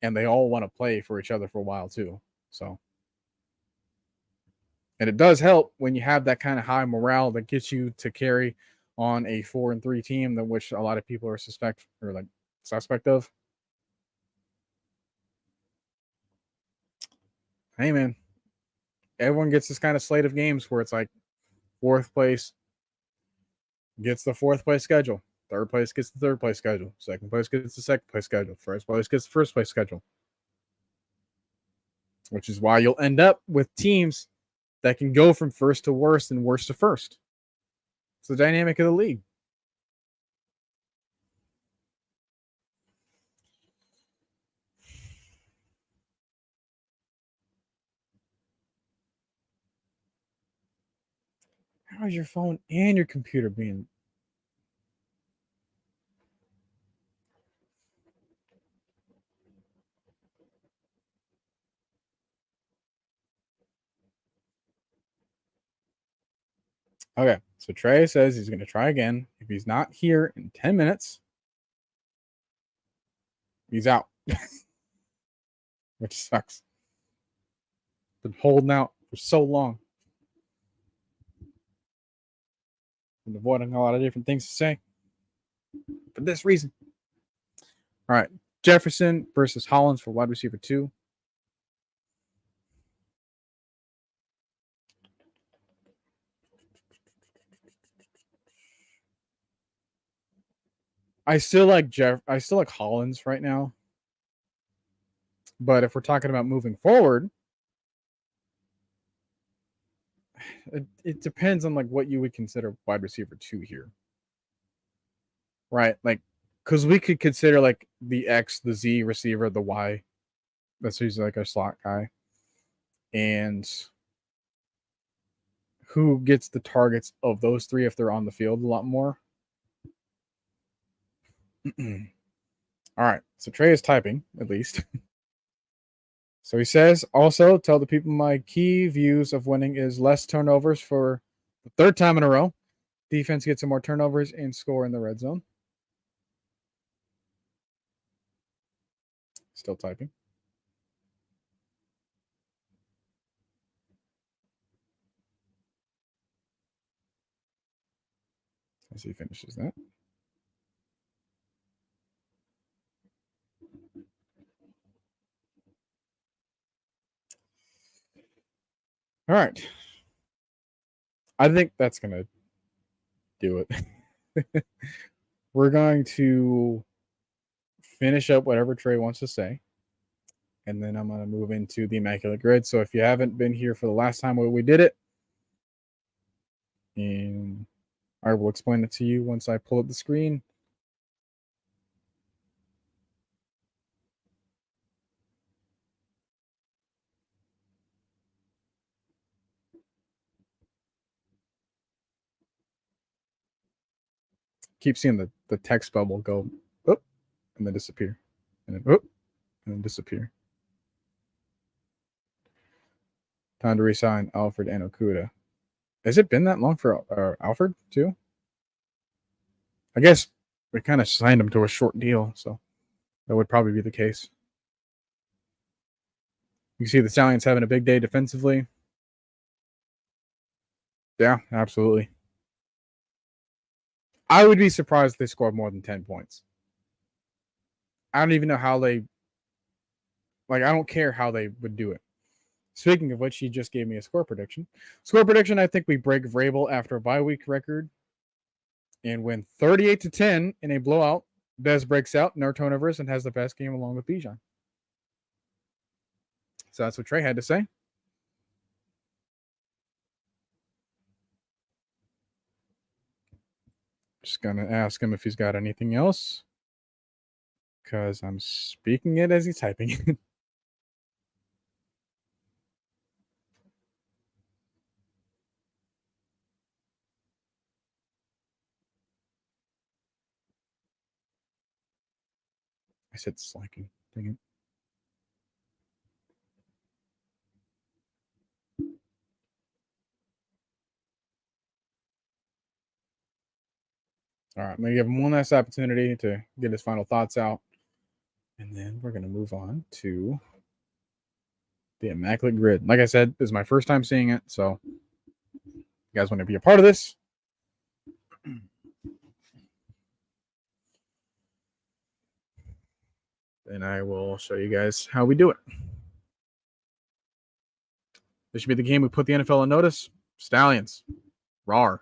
and they all want to play for each other for a while too. So, and it does help when you have that kind of high morale that gets you to carry on a 4-3 team, that which a lot of people are suspect of. Hey man, everyone gets this kind of slate of games where it's like 4th place gets the 4th place schedule, 3rd place gets the 3rd place schedule, 2nd place gets the 2nd place schedule, 1st place gets the 1st place schedule. Which is why you'll end up with teams that can go from 1st to worst and worst to 1st. It's the dynamic of the league. How is your phone and your computer being? Okay, so Trey says he's going to try again. If he's not here in 10 minutes, he's out. Which sucks. Been holding out for so long. Been avoiding a lot of different things to say for this reason. All right, Jefferson versus Hollins for wide receiver 2. I still like Hollins right now. But if we're talking about moving forward, it depends on like what you would consider wide receiver 2 here. Right? Like, because we could consider like the X, the Z receiver, the Y. That's usually like our slot guy. And who gets the targets of those three if they're on the field a lot more. All right. So Trey is typing, at least. So he says, also tell the people my key views of winning is less turnovers for the third time in a row. Defense gets some more turnovers and score in the red zone. Still typing. As he finishes that. All right. I think that's going to do it. We're going to finish up whatever Trey wants to say. And then I'm going to move into the Immaculate Grid. So if you haven't been here for the last time we did it, and I will explain it to you once I pull up the screen. Keep seeing the text bubble go up and then disappear. And then up and then disappear. Time to resign Alfred and Okuda. Has it been that long for Alfred, too? I guess we kind of signed him to a short deal, so that would probably be the case. You can see the Stallions having a big day defensively. Yeah, absolutely. I would be surprised if they scored more than 10 points. I don't even know how they... Like, I don't care how they would do it. Speaking of which, he just gave me a score prediction. Score prediction, I think we break Vrabel after a bye week record and win 38-10 in a blowout. Bez breaks out, no turnovers, and has the best game along with Bijan. So that's what Trey had to say. Just going to ask him if he's got anything else, because I'm speaking it as he's typing it. I said slacking. Dang it. All right, I'm going to give him one last opportunity to get his final thoughts out. And then we're going to move on to the Immaculate Grid. Like I said, this is my first time seeing it. So if you guys want to be a part of this, then I will show you guys how we do it. This should be the game we put the NFL on notice. Stallions. Rawr.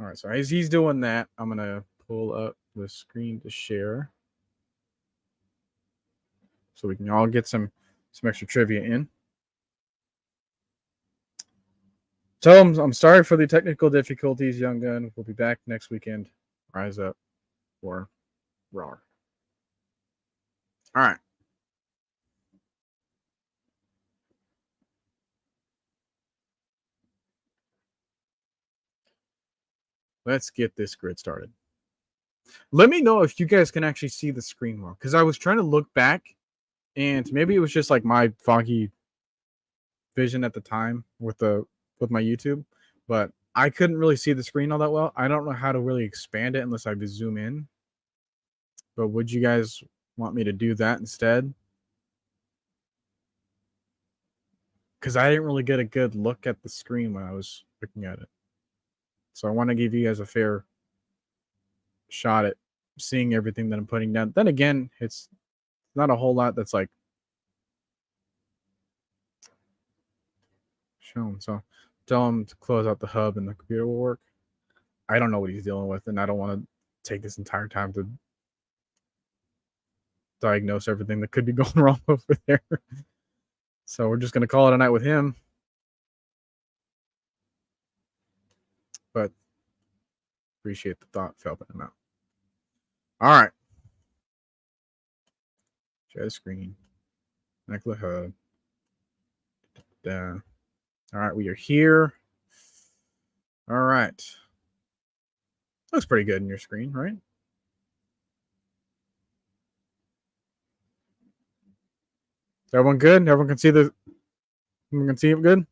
All right, so as he's doing that, I'm going to pull up the screen to share so we can all get some extra trivia in. Tell him I'm sorry for the technical difficulties, young gun. We'll be back next weekend. Rise up or Rawr. All right. Let's get this grid started. Let me know if you guys can actually see the screen more, because I was trying to look back, and maybe it was just like my foggy vision at the time with my YouTube, but I couldn't really see the screen all that well. I don't know how to really expand it unless I zoom in. But would you guys want me to do that instead? Because I didn't really get a good look at the screen when I was looking at it. So I want to give you guys a fair shot at seeing everything that I'm putting down. Then again, it's not a whole lot that's like shown. So Tell him to close out the hub and the computer will work. I don't know what he's dealing with, and I don't want to take this entire time to diagnose everything that could be going wrong over there. So we're just going to call it a night with him. But appreciate the thought for helping him out. All right. Share the screen. Connect the hub. All right, we are here. All right. Looks pretty good in your screen, right? Is everyone good? Everyone can see the. Everyone can see it good.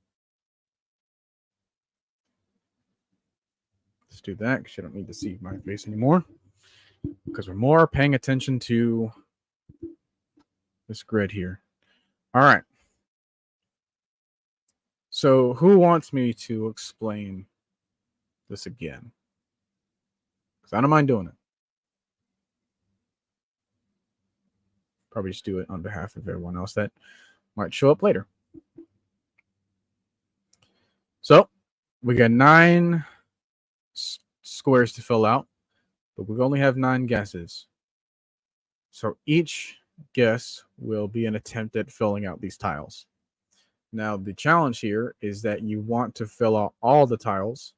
Let's do that because you don't need to see my face anymore. Because we're more paying attention to this grid here. All right. So who wants me to explain this again? Because I don't mind doing it. Probably just do it on behalf of everyone else that might show up later. So we got 9 squares to fill out, but we only have 9 guesses. So each guess will be an attempt at filling out these tiles. Now, the challenge here is that you want to fill out all the tiles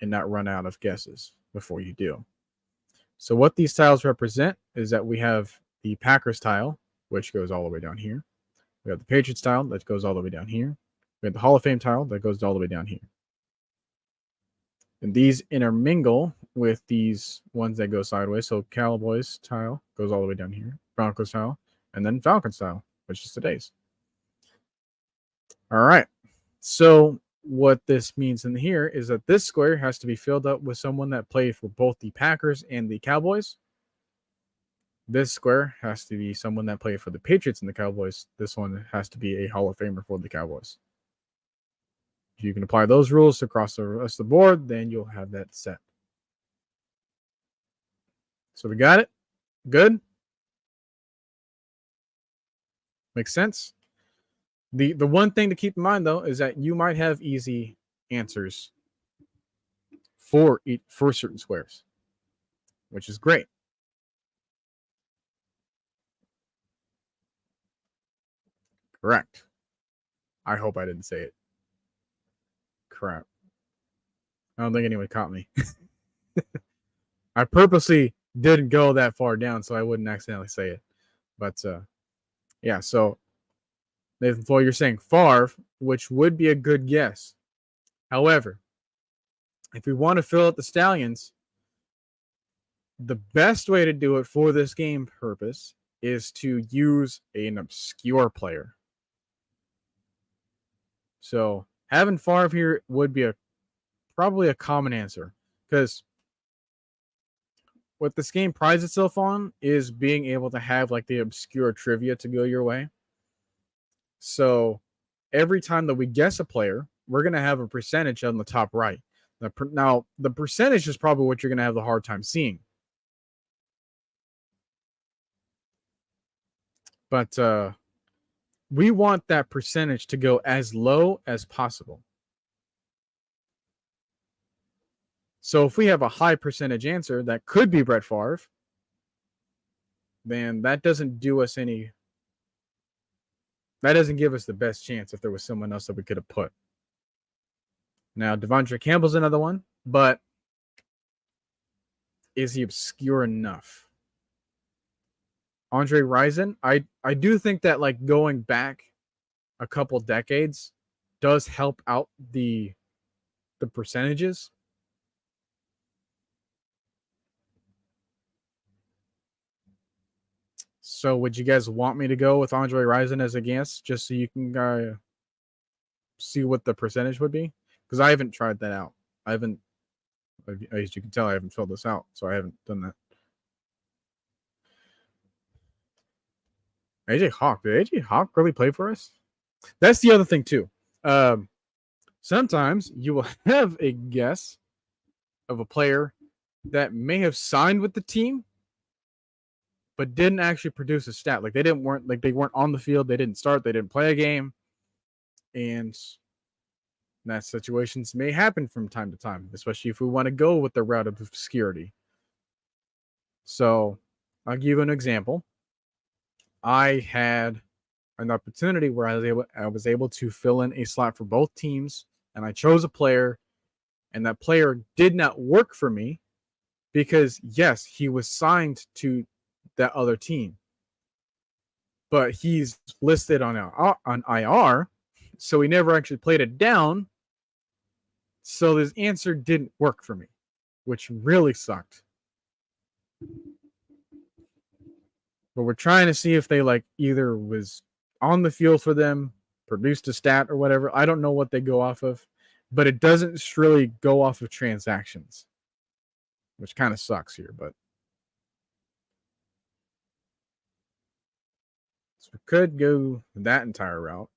and not run out of guesses before you do. So what these tiles represent is that we have the Packers tile, which goes all the way down here. We have the Patriots tile that goes all the way down here. We have the Hall of Fame tile that goes all the way down here. And these intermingle with these ones that go sideways. So Cowboys tile goes all the way down here, Broncos tile, and then Falcons tile, which is today's. All right. So what this means in here is that this square has to be filled up with someone that played for both the Packers and the Cowboys. This square has to be someone that played for the Patriots and the Cowboys. This one has to be a Hall of Famer for the Cowboys. If you can apply those rules across the rest of the board, then you'll have that set. So we got it? Good? Makes sense? The one thing to keep in mind, though, is that you might have easy answers for certain squares, which is great. Correct. I hope I didn't say it. Crap. I don't think anyone caught me. I purposely didn't go that far down so I wouldn't accidentally say it. But yeah, so Nathan Floyd, you're saying Favre, which would be a good guess. However, if we want to fill out the Stallions, the best way to do it for this game purpose is to use an obscure player. So having Favre here would be probably a common answer, because what this game prides itself on is being able to have like the obscure trivia to go your way. So every time that we guess a player, we're going to have a percentage on the top right. Now, the percentage is probably what you're going to have the hard time seeing. But we want that percentage to go as low as possible. So if we have a high percentage answer that could be Brett Favre, then that doesn't do us any. That doesn't give us the best chance if there was someone else that we could have put. Now, Devondre Campbell's another one, but is he obscure enough? Andre Rison, I do think that like going back a couple decades does help out the percentages. So would you guys want me to go with Andre Rison as a guess just so you can see what the percentage would be? Because I haven't tried that out. I haven't, as you can tell, I haven't filled this out, so I haven't done that. AJ Hawk. Did AJ Hawk really play for us? That's the other thing, too. Sometimes you will have a guess of a player that may have signed with the team, but didn't actually produce a stat. Like they weren't on the field. They didn't start. They didn't play a game. And And that situations may happen from time to time, especially if we want to go with the route of obscurity. So I'll give you an example. I had an opportunity where I was able to fill in a slot for both teams, and I chose a player, and that player did not work for me because yes, he was signed to that other team, but he's listed on IR, so he never actually played it down. So this answer didn't work for me, which really sucked. But we're trying to see if they like either was on the field for them, produced a stat or whatever. I don't know what they go off of, but it doesn't really go off of transactions, which kind of sucks here. But so we could go that entire route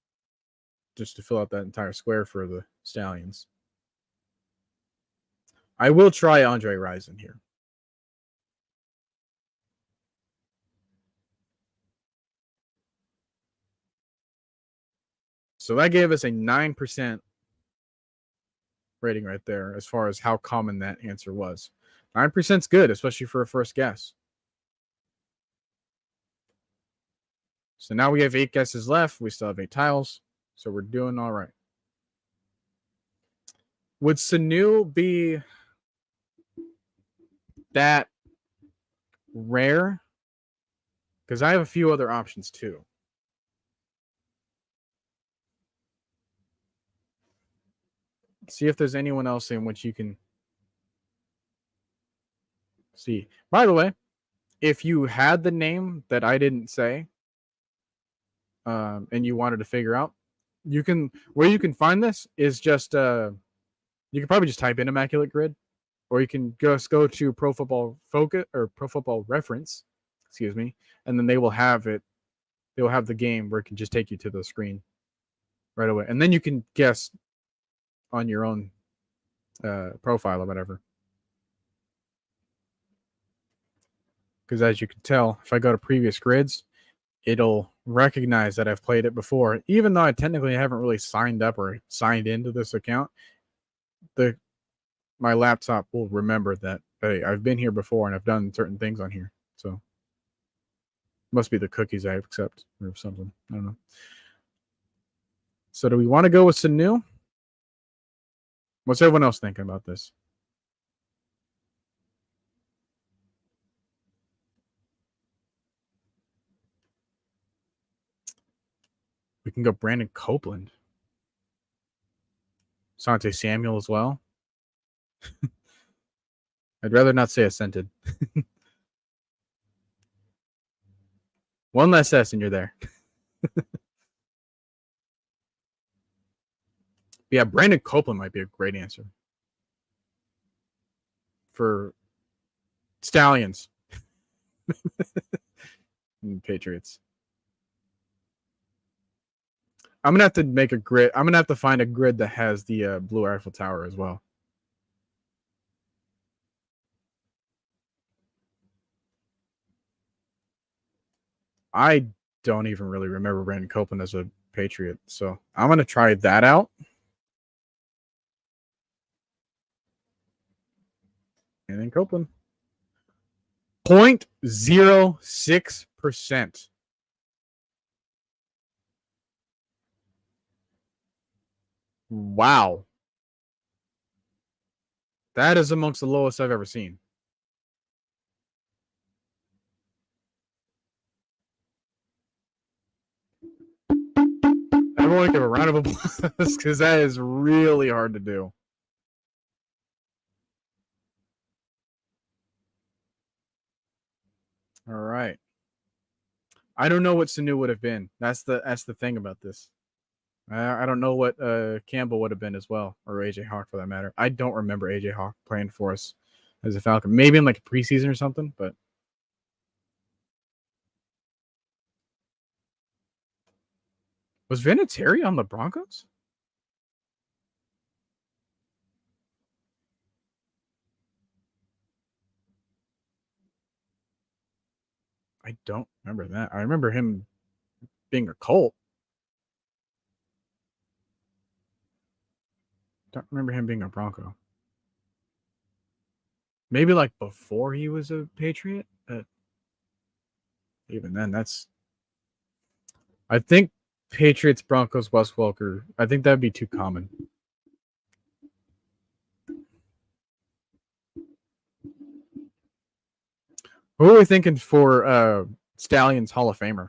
just to fill out that entire square for the Stallions. I will try Andre Rison here. So that gave us a 9% rating right there as far as how common that answer was. 9% is good, especially for a first guess. So now we have 8 guesses left. We still have 8 tiles. So we're doing all right. Would Sanu be that rare? Because I have a few other options too. See if there's anyone else in which you can see. By the way, if you had the name that I didn't say, and you wanted to figure out, you can where you can find this is just you can probably just type in Immaculate Grid, or you can just go to Pro Football Focus or Pro Football Reference, excuse me, and then they will have it. They will have the game where it can just take you to the screen right away, and then you can guess on your own profile or whatever. Because as you can tell, if I go to previous grids, it'll recognize that I've played it before, even though I technically haven't really signed up or signed into this account. My laptop will remember that, hey, I've been here before and I've done certain things on here. So must be the cookies I accept or something. I don't know. So do we want to go with Sanu? What's everyone else thinking about this? We can go Brandon Copeland. Sante Samuel as well. I'd rather not say assented. One less S and you're there. Yeah, Brandon Copeland might be a great answer for Stallions and Patriots. I'm gonna have to make a grid. I'm gonna have to find a grid that has the blue Eiffel Tower as well. I don't even really remember Brandon Copeland as a Patriot, so I'm gonna try that out. And then Copeland, 0.06%. Wow, that is amongst the lowest I've ever seen. I want to give a round of applause because that is really hard to do. All right. I don't know what Sanu would have been. That's the thing about this. I don't know what Campbell would have been as well, or AJ Hawk for that matter. I don't remember AJ Hawk playing for us as a Falcon. Maybe in like a preseason or something, but was Vinatieri on the Broncos? I don't remember that. I remember him being a Colt. Don't remember him being a Bronco. Maybe like before he was a Patriot. Even then, that's. I think Patriots, Broncos, Wes Welker. I think that'd be too common. Who are we thinking for Stallions Hall of Famer?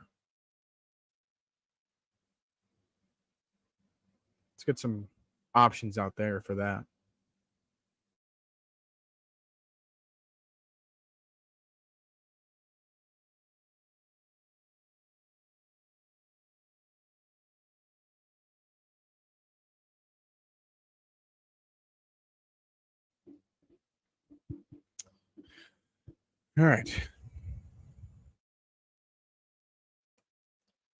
Let's get some options out there for that. All right.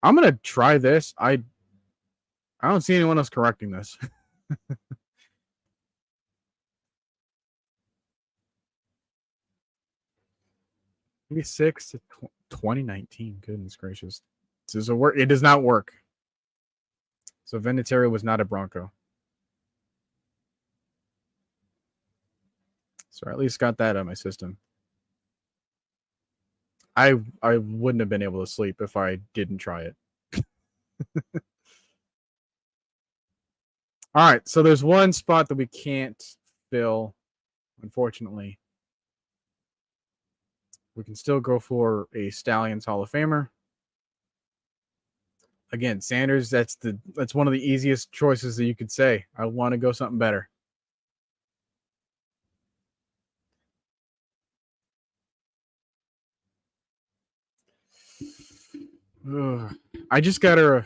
I'm gonna try this. I don't see anyone else correcting this. Maybe 6 to 2019. Goodness gracious. Does it work? It does not work. So Vinatieri was not a Bronco. So I at least got that out of my system. I wouldn't have been able to sleep if I didn't try it. All right, so there's one spot that we can't fill, unfortunately. We can still go for a Stallions Hall of Famer. Again, Sanders, that's one of the easiest choices that you could say. I want to go something better. I just gotta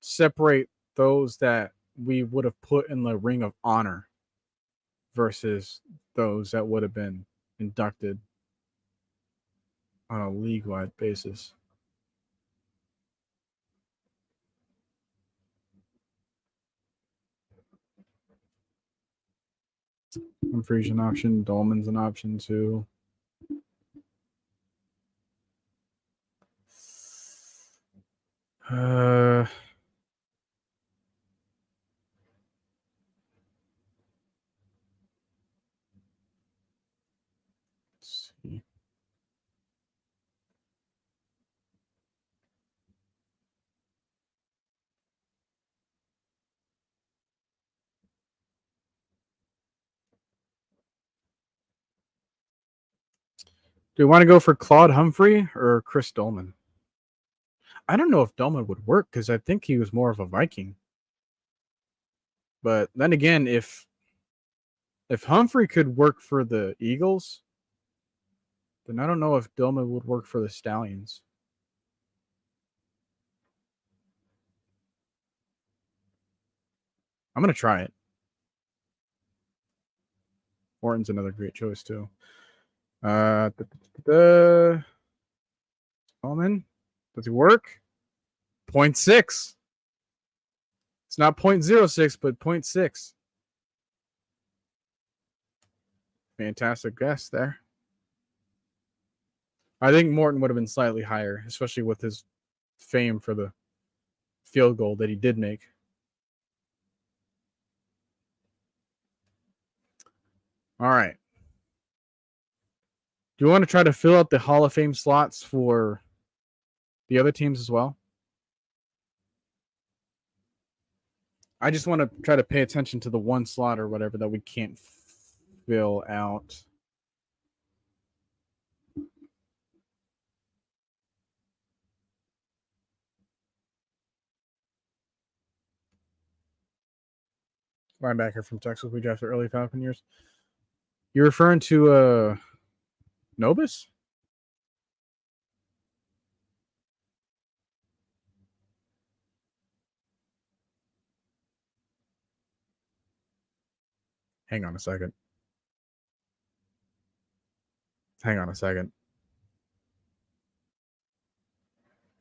separate those that we would have put in the Ring of Honor versus those that would have been inducted on a league-wide basis. Humphreys an option. Dolman's an option too. Let's see. Do you want to go for Claude Humphrey or Chris Dolman? I don't know if Dolman would work because I think he was more of a Viking. But then again, if Humphrey could work for the Eagles, then I don't know if Dolman would work for the Stallions. I'm gonna try it. Orton's another great choice too. Dolman, does he work? 0.6. It's not 0.06, but 0.6. Fantastic guess there. I think Morton would have been slightly higher, especially with his fame for the field goal that he did make. All right. Do you want to try to fill out the Hall of Fame slots for the other teams as well? I just want to try to pay attention to the one slot or whatever that we can't fill out. Linebacker from Texas, we drafted early Falcon years. You're referring to Nobis? Hang on a second.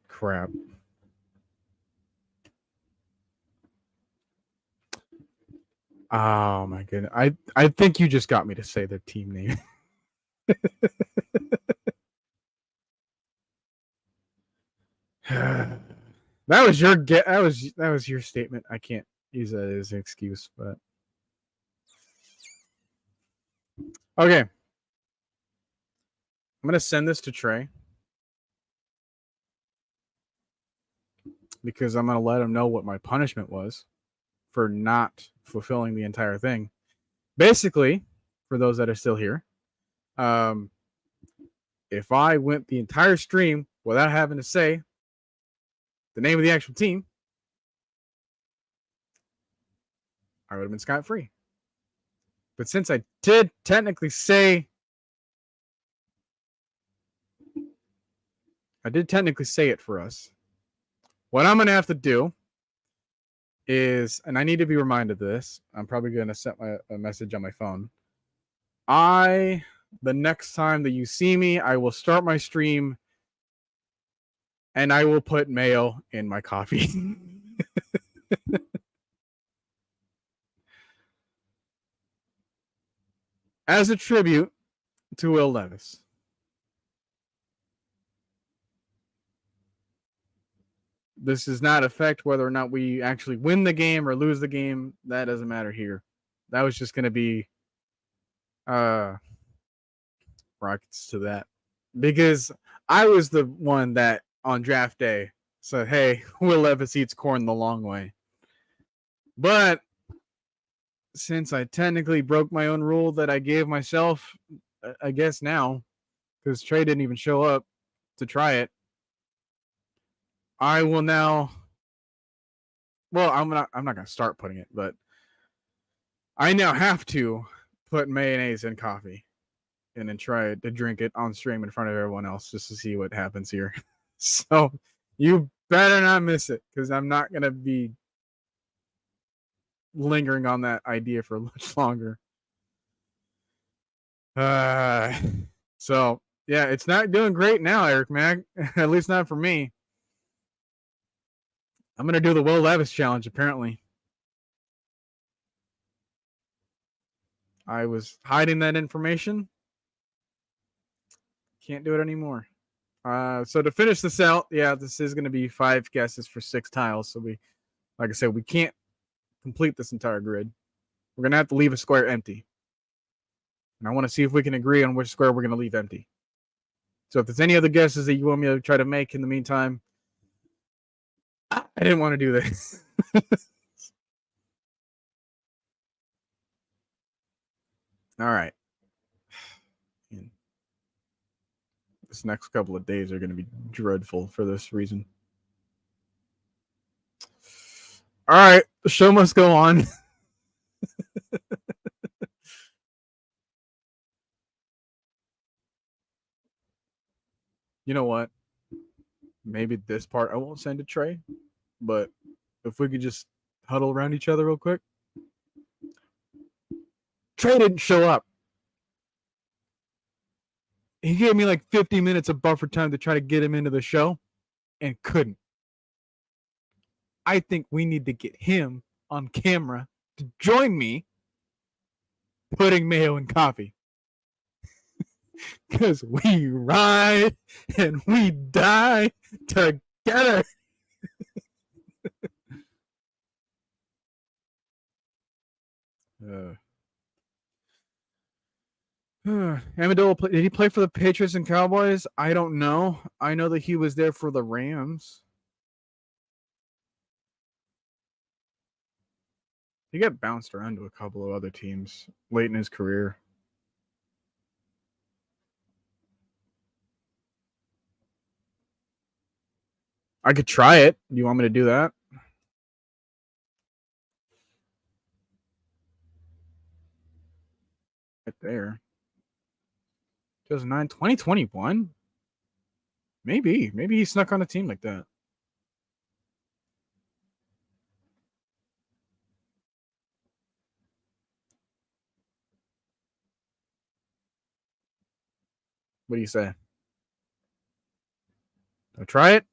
Crap. Oh my goodness. I think you just got me to say their team name. That was your get. That was your statement. I can't use that as an excuse, but okay. I'm gonna send this to Trey because I'm gonna let him know what my punishment was for not fulfilling the entire thing. Basically, for those that are still here, if I went the entire stream without having to say the name of the actual team, I would have been scot-free. But since I did technically say it for us, what I'm going to have to do is, and I need to be reminded of this, I'm probably going to set a message on my phone. The next time that you see me, I will start my stream and I will put mayo in my coffee. As a tribute to Will Levis. This does not affect whether or not we actually win the game or lose the game. That doesn't matter here. That was just going to be rockets to that. Because I was the one that on draft day said, hey, Will Levis eats corn the long way. But since I technically broke my own rule that I gave myself, I guess now, because Trey didn't even show up to try it, I will now. Well, I'm not gonna start putting it, but I now have to put mayonnaise in coffee and then try to drink it on stream in front of everyone else just to see what happens here. So you better not miss it because I'm not gonna be lingering on that idea for much longer. So yeah, it's not doing great now, Eric Mag. At least not for me. I'm gonna do the Will Levis challenge. Apparently, I was hiding that information. Can't do it anymore. So to finish this out, yeah, this is going to be 5 guesses for 6 tiles. So we, like I said, we can't complete this entire grid. We're going to have to leave a square empty. And I want to see if we can agree on which square we're going to leave empty. So if there's any other guesses that you want me to try to make in the meantime, I didn't want to do this. All right. This next couple of days are going to be dreadful for this reason. All right. The show must go on. You know what? Maybe this part I won't send to Trey, but if we could just huddle around each other real quick. Trey didn't show up. He gave me like 50 minutes of buffer time to try to get him into the show and couldn't. I think we need to get him on camera to join me putting mayo in coffee. Because we ride and we die together. Amendola, did he play for the Patriots and Cowboys? I don't know. I know that he was there for the Rams. He got bounced around to a couple of other teams late in his career. I could try it. Do you want me to do that? Right there. 2009, 2021? Maybe he snuck on a team like that. What do you say? I'll try it.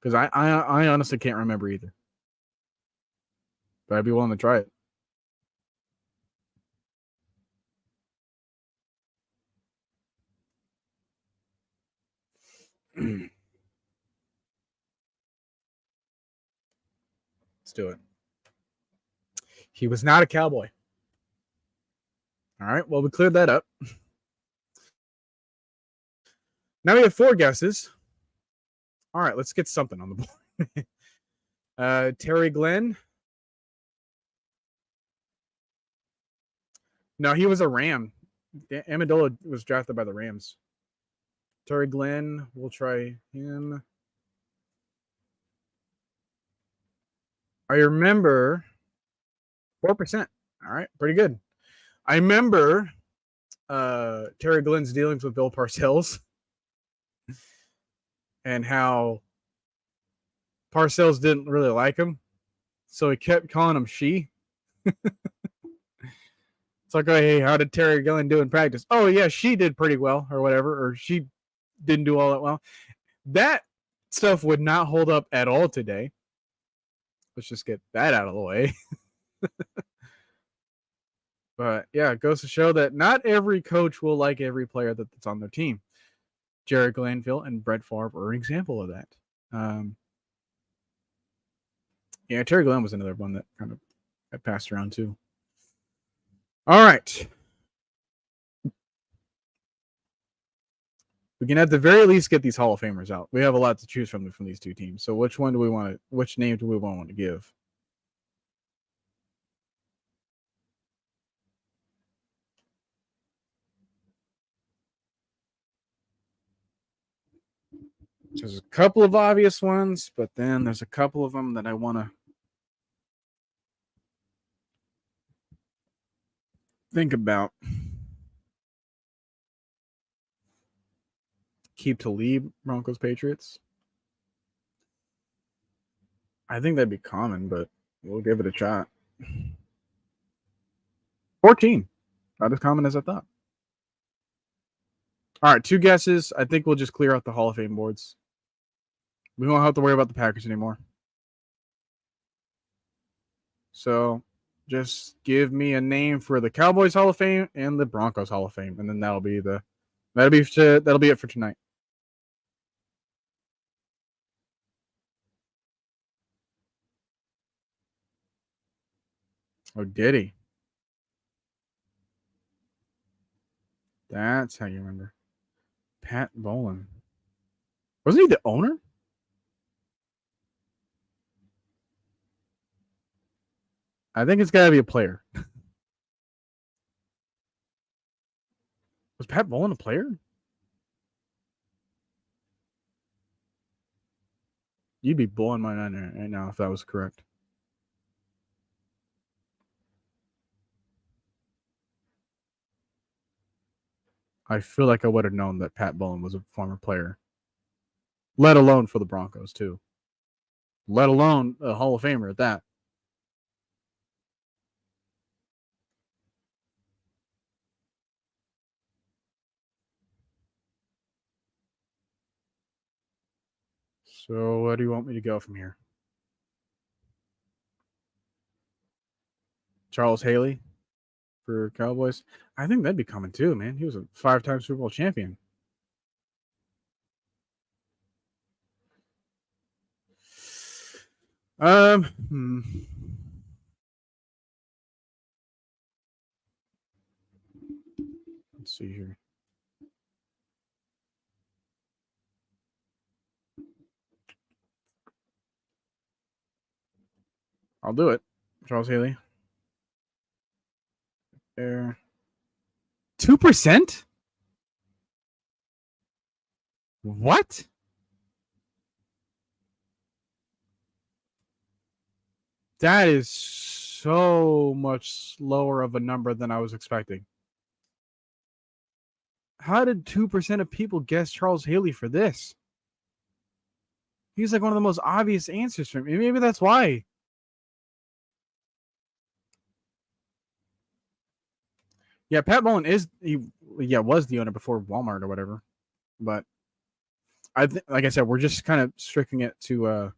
Because I honestly can't remember either. But I'd be willing to try it. do it. He was not a Cowboy. All right. Well, we cleared that up. Now we have 4 guesses. All right. Let's get something on the board. Terry Glenn. No, he was a Ram. Amendola was drafted by the Rams. Terry Glenn. We'll try him. I remember 4%. All right. Pretty good. I remember Terry Glenn's dealings with Bill Parcells and how Parcells didn't really like him. So he kept calling him she. It's like, oh, hey, how did Terry Glenn do in practice? Oh, yeah, she did pretty well or whatever, or she didn't do all that well. That stuff would not hold up at all today. Let's just get that out of the way. But, yeah, it goes to show that not every coach will like every player that's on their team. Jared Glanville and Brett Favre are an example of that. Yeah, Terry Glenn was another one that kind of got passed around too. All right. We can at the very least get these Hall of Famers out. We have a lot to choose from these 2 teams. So which name do we want to give? There's a couple of obvious ones, but then there's a couple of them that I want to think about. Keep Talib, Broncos, Patriots. I think that'd be common, but we'll give it a shot. 14. Not as common as I thought. All right, 2 guesses. I think we'll just clear out the Hall of Fame boards. We won't have to worry about the Packers anymore. So just give me a name for the Cowboys Hall of Fame and the Broncos Hall of Fame, and then that'll be it for tonight. Oh, did he? That's how you remember. Pat Bowlen. Wasn't he the owner? I think it's got to be a player. Was Pat Bowlen a player? You'd be blowing my mind right now if that was correct. I feel like I would have known that Pat Bowlen was a former player, let alone for the Broncos too. Let alone a Hall of Famer at that. So where do you want me to go from here? Charles Haley for Cowboys. I think that'd be coming too, man. He was a 5-time Super Bowl champion. Let's see here. I'll do it. Charles Haley. There. 2%? What? That is so much slower of a number than I was expecting. How did 2% of people guess Charles Haley for this? He's like one of the most obvious answers for me. Maybe that's why. Yeah, Pat Bowlen was the owner before Walmart or whatever. But like I said, we're just kind of restricting it to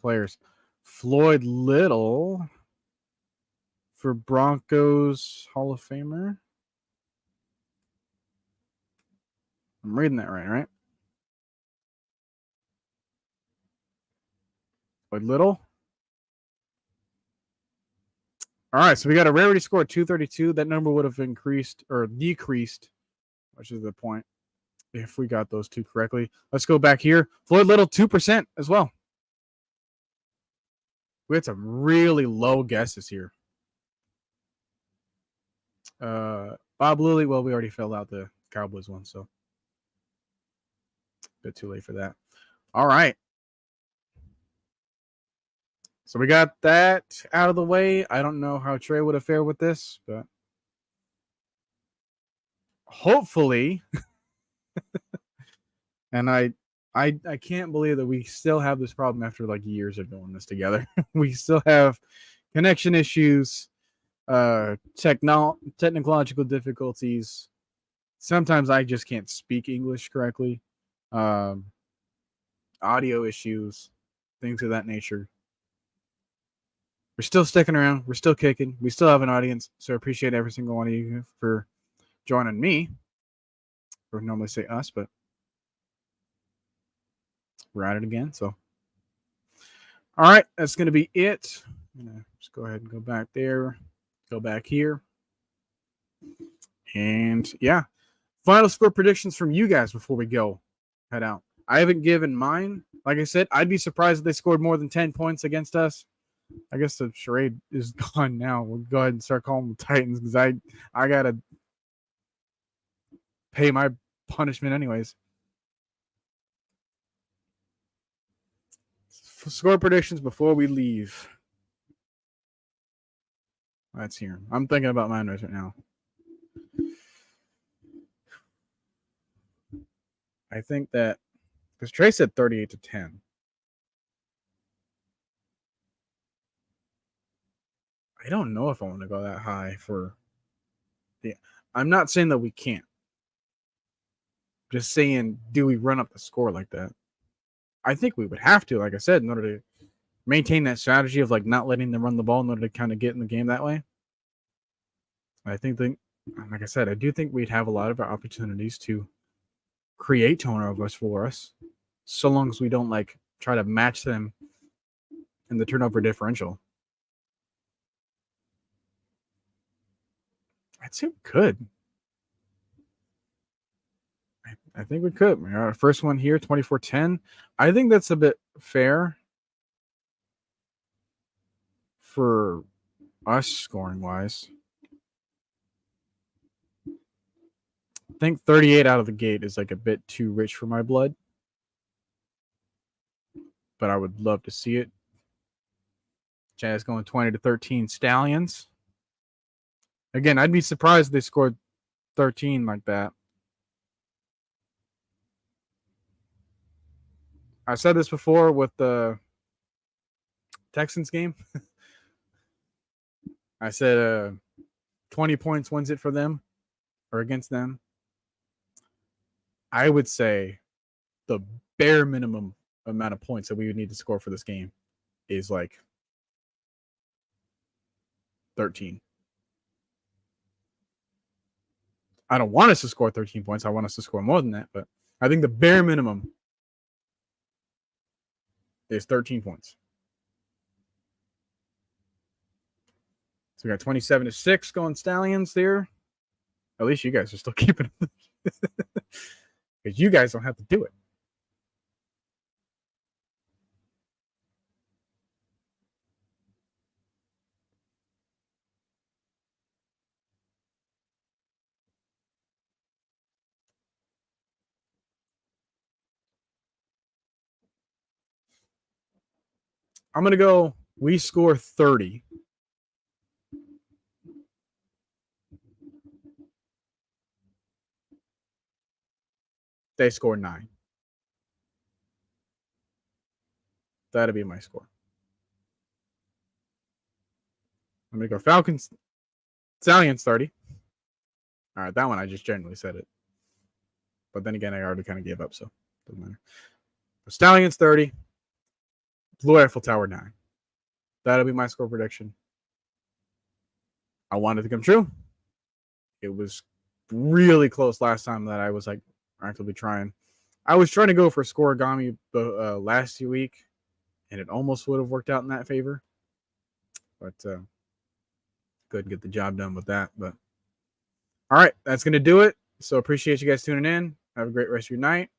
players. Floyd Little for Broncos Hall of Famer. I'm reading that right? Floyd Little. All right, so we got a rarity score of 232. That number would have increased or decreased, which is the point, if we got those two correctly. Let's go back here. Floyd Little, 2% as well. We had some really low guesses here. Bob Lilly, well, we already filled out the Cowboys one, so a bit too late for that. All right. So we got that out of the way. I don't know how Trey would have fared with this, but hopefully, and I can't believe that we still have this problem after like years of doing this together. We still have connection issues, technological difficulties. Sometimes I just can't speak English correctly. Audio issues, things of that nature. We're still sticking around. We're still kicking. We still have an audience. So I appreciate every single one of you for joining me. We normally say us, but we're at it again. So, all right, that's going to be it. I'm going to just go ahead and go back there. Go back here. And yeah, final score predictions from you guys before we go head out. I haven't given mine. Like I said, I'd be surprised if they scored more than 10 points against us. I guess the charade is gone now. We'll go ahead and start calling them Titans because I got to pay my punishment anyways. Score predictions before we leave. Let's hear. I'm thinking about mine right now. I think that because Trey said 38-10. I don't know if I want to go that high for. Yeah, I'm not saying that we can't. Just saying, do we run up the score like that? I think we would have to, like I said, in order to maintain that strategy of like not letting them run the ball in order to kind of get in the game that way. I think, like I said, I do think we'd have a lot of opportunities to create turnovers for us, so long as we don't like try to match them in the turnover differential. I'd say we could. I think we could. Our first one here, 24-10. I think that's a bit fair for us scoring wise. I think 38 out of the gate is like a bit too rich for my blood. But I would love to see it. Jazz going 20-13 Stallions. Again, I'd be surprised if they scored 13 like that. I said this before with the Texans game. I said 20 points wins it for them or against them. I would say the bare minimum amount of points that we would need to score for this game is like 13. I don't want us to score 13 points. I want us to score more than that, but I think the bare minimum is 13 points. So we got 27-6 going Stallions there. At least you guys are still keeping it. Because you guys don't have to do it. I'm going to go, we score 30. They score 9. That'll be my score. I'm going to go Falcons, Stallions 30. All right, that one I just generally said it. But then again, I already kind of gave up, so it doesn't matter. Stallions 30. Blue Eiffel Tower 9. That'll be my score prediction. I want it to come true. It was really close last time that I was like actively trying. I was trying to go for scoregami last week, and it almost would have worked out in that favor. But couldn't get the job done with that. But all right, that's going to do it. So appreciate you guys tuning in. Have a great rest of your night.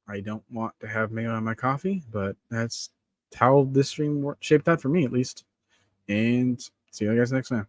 I don't want to have mayo on my coffee, but that's how this stream shaped out for me, at least. And see you guys next time.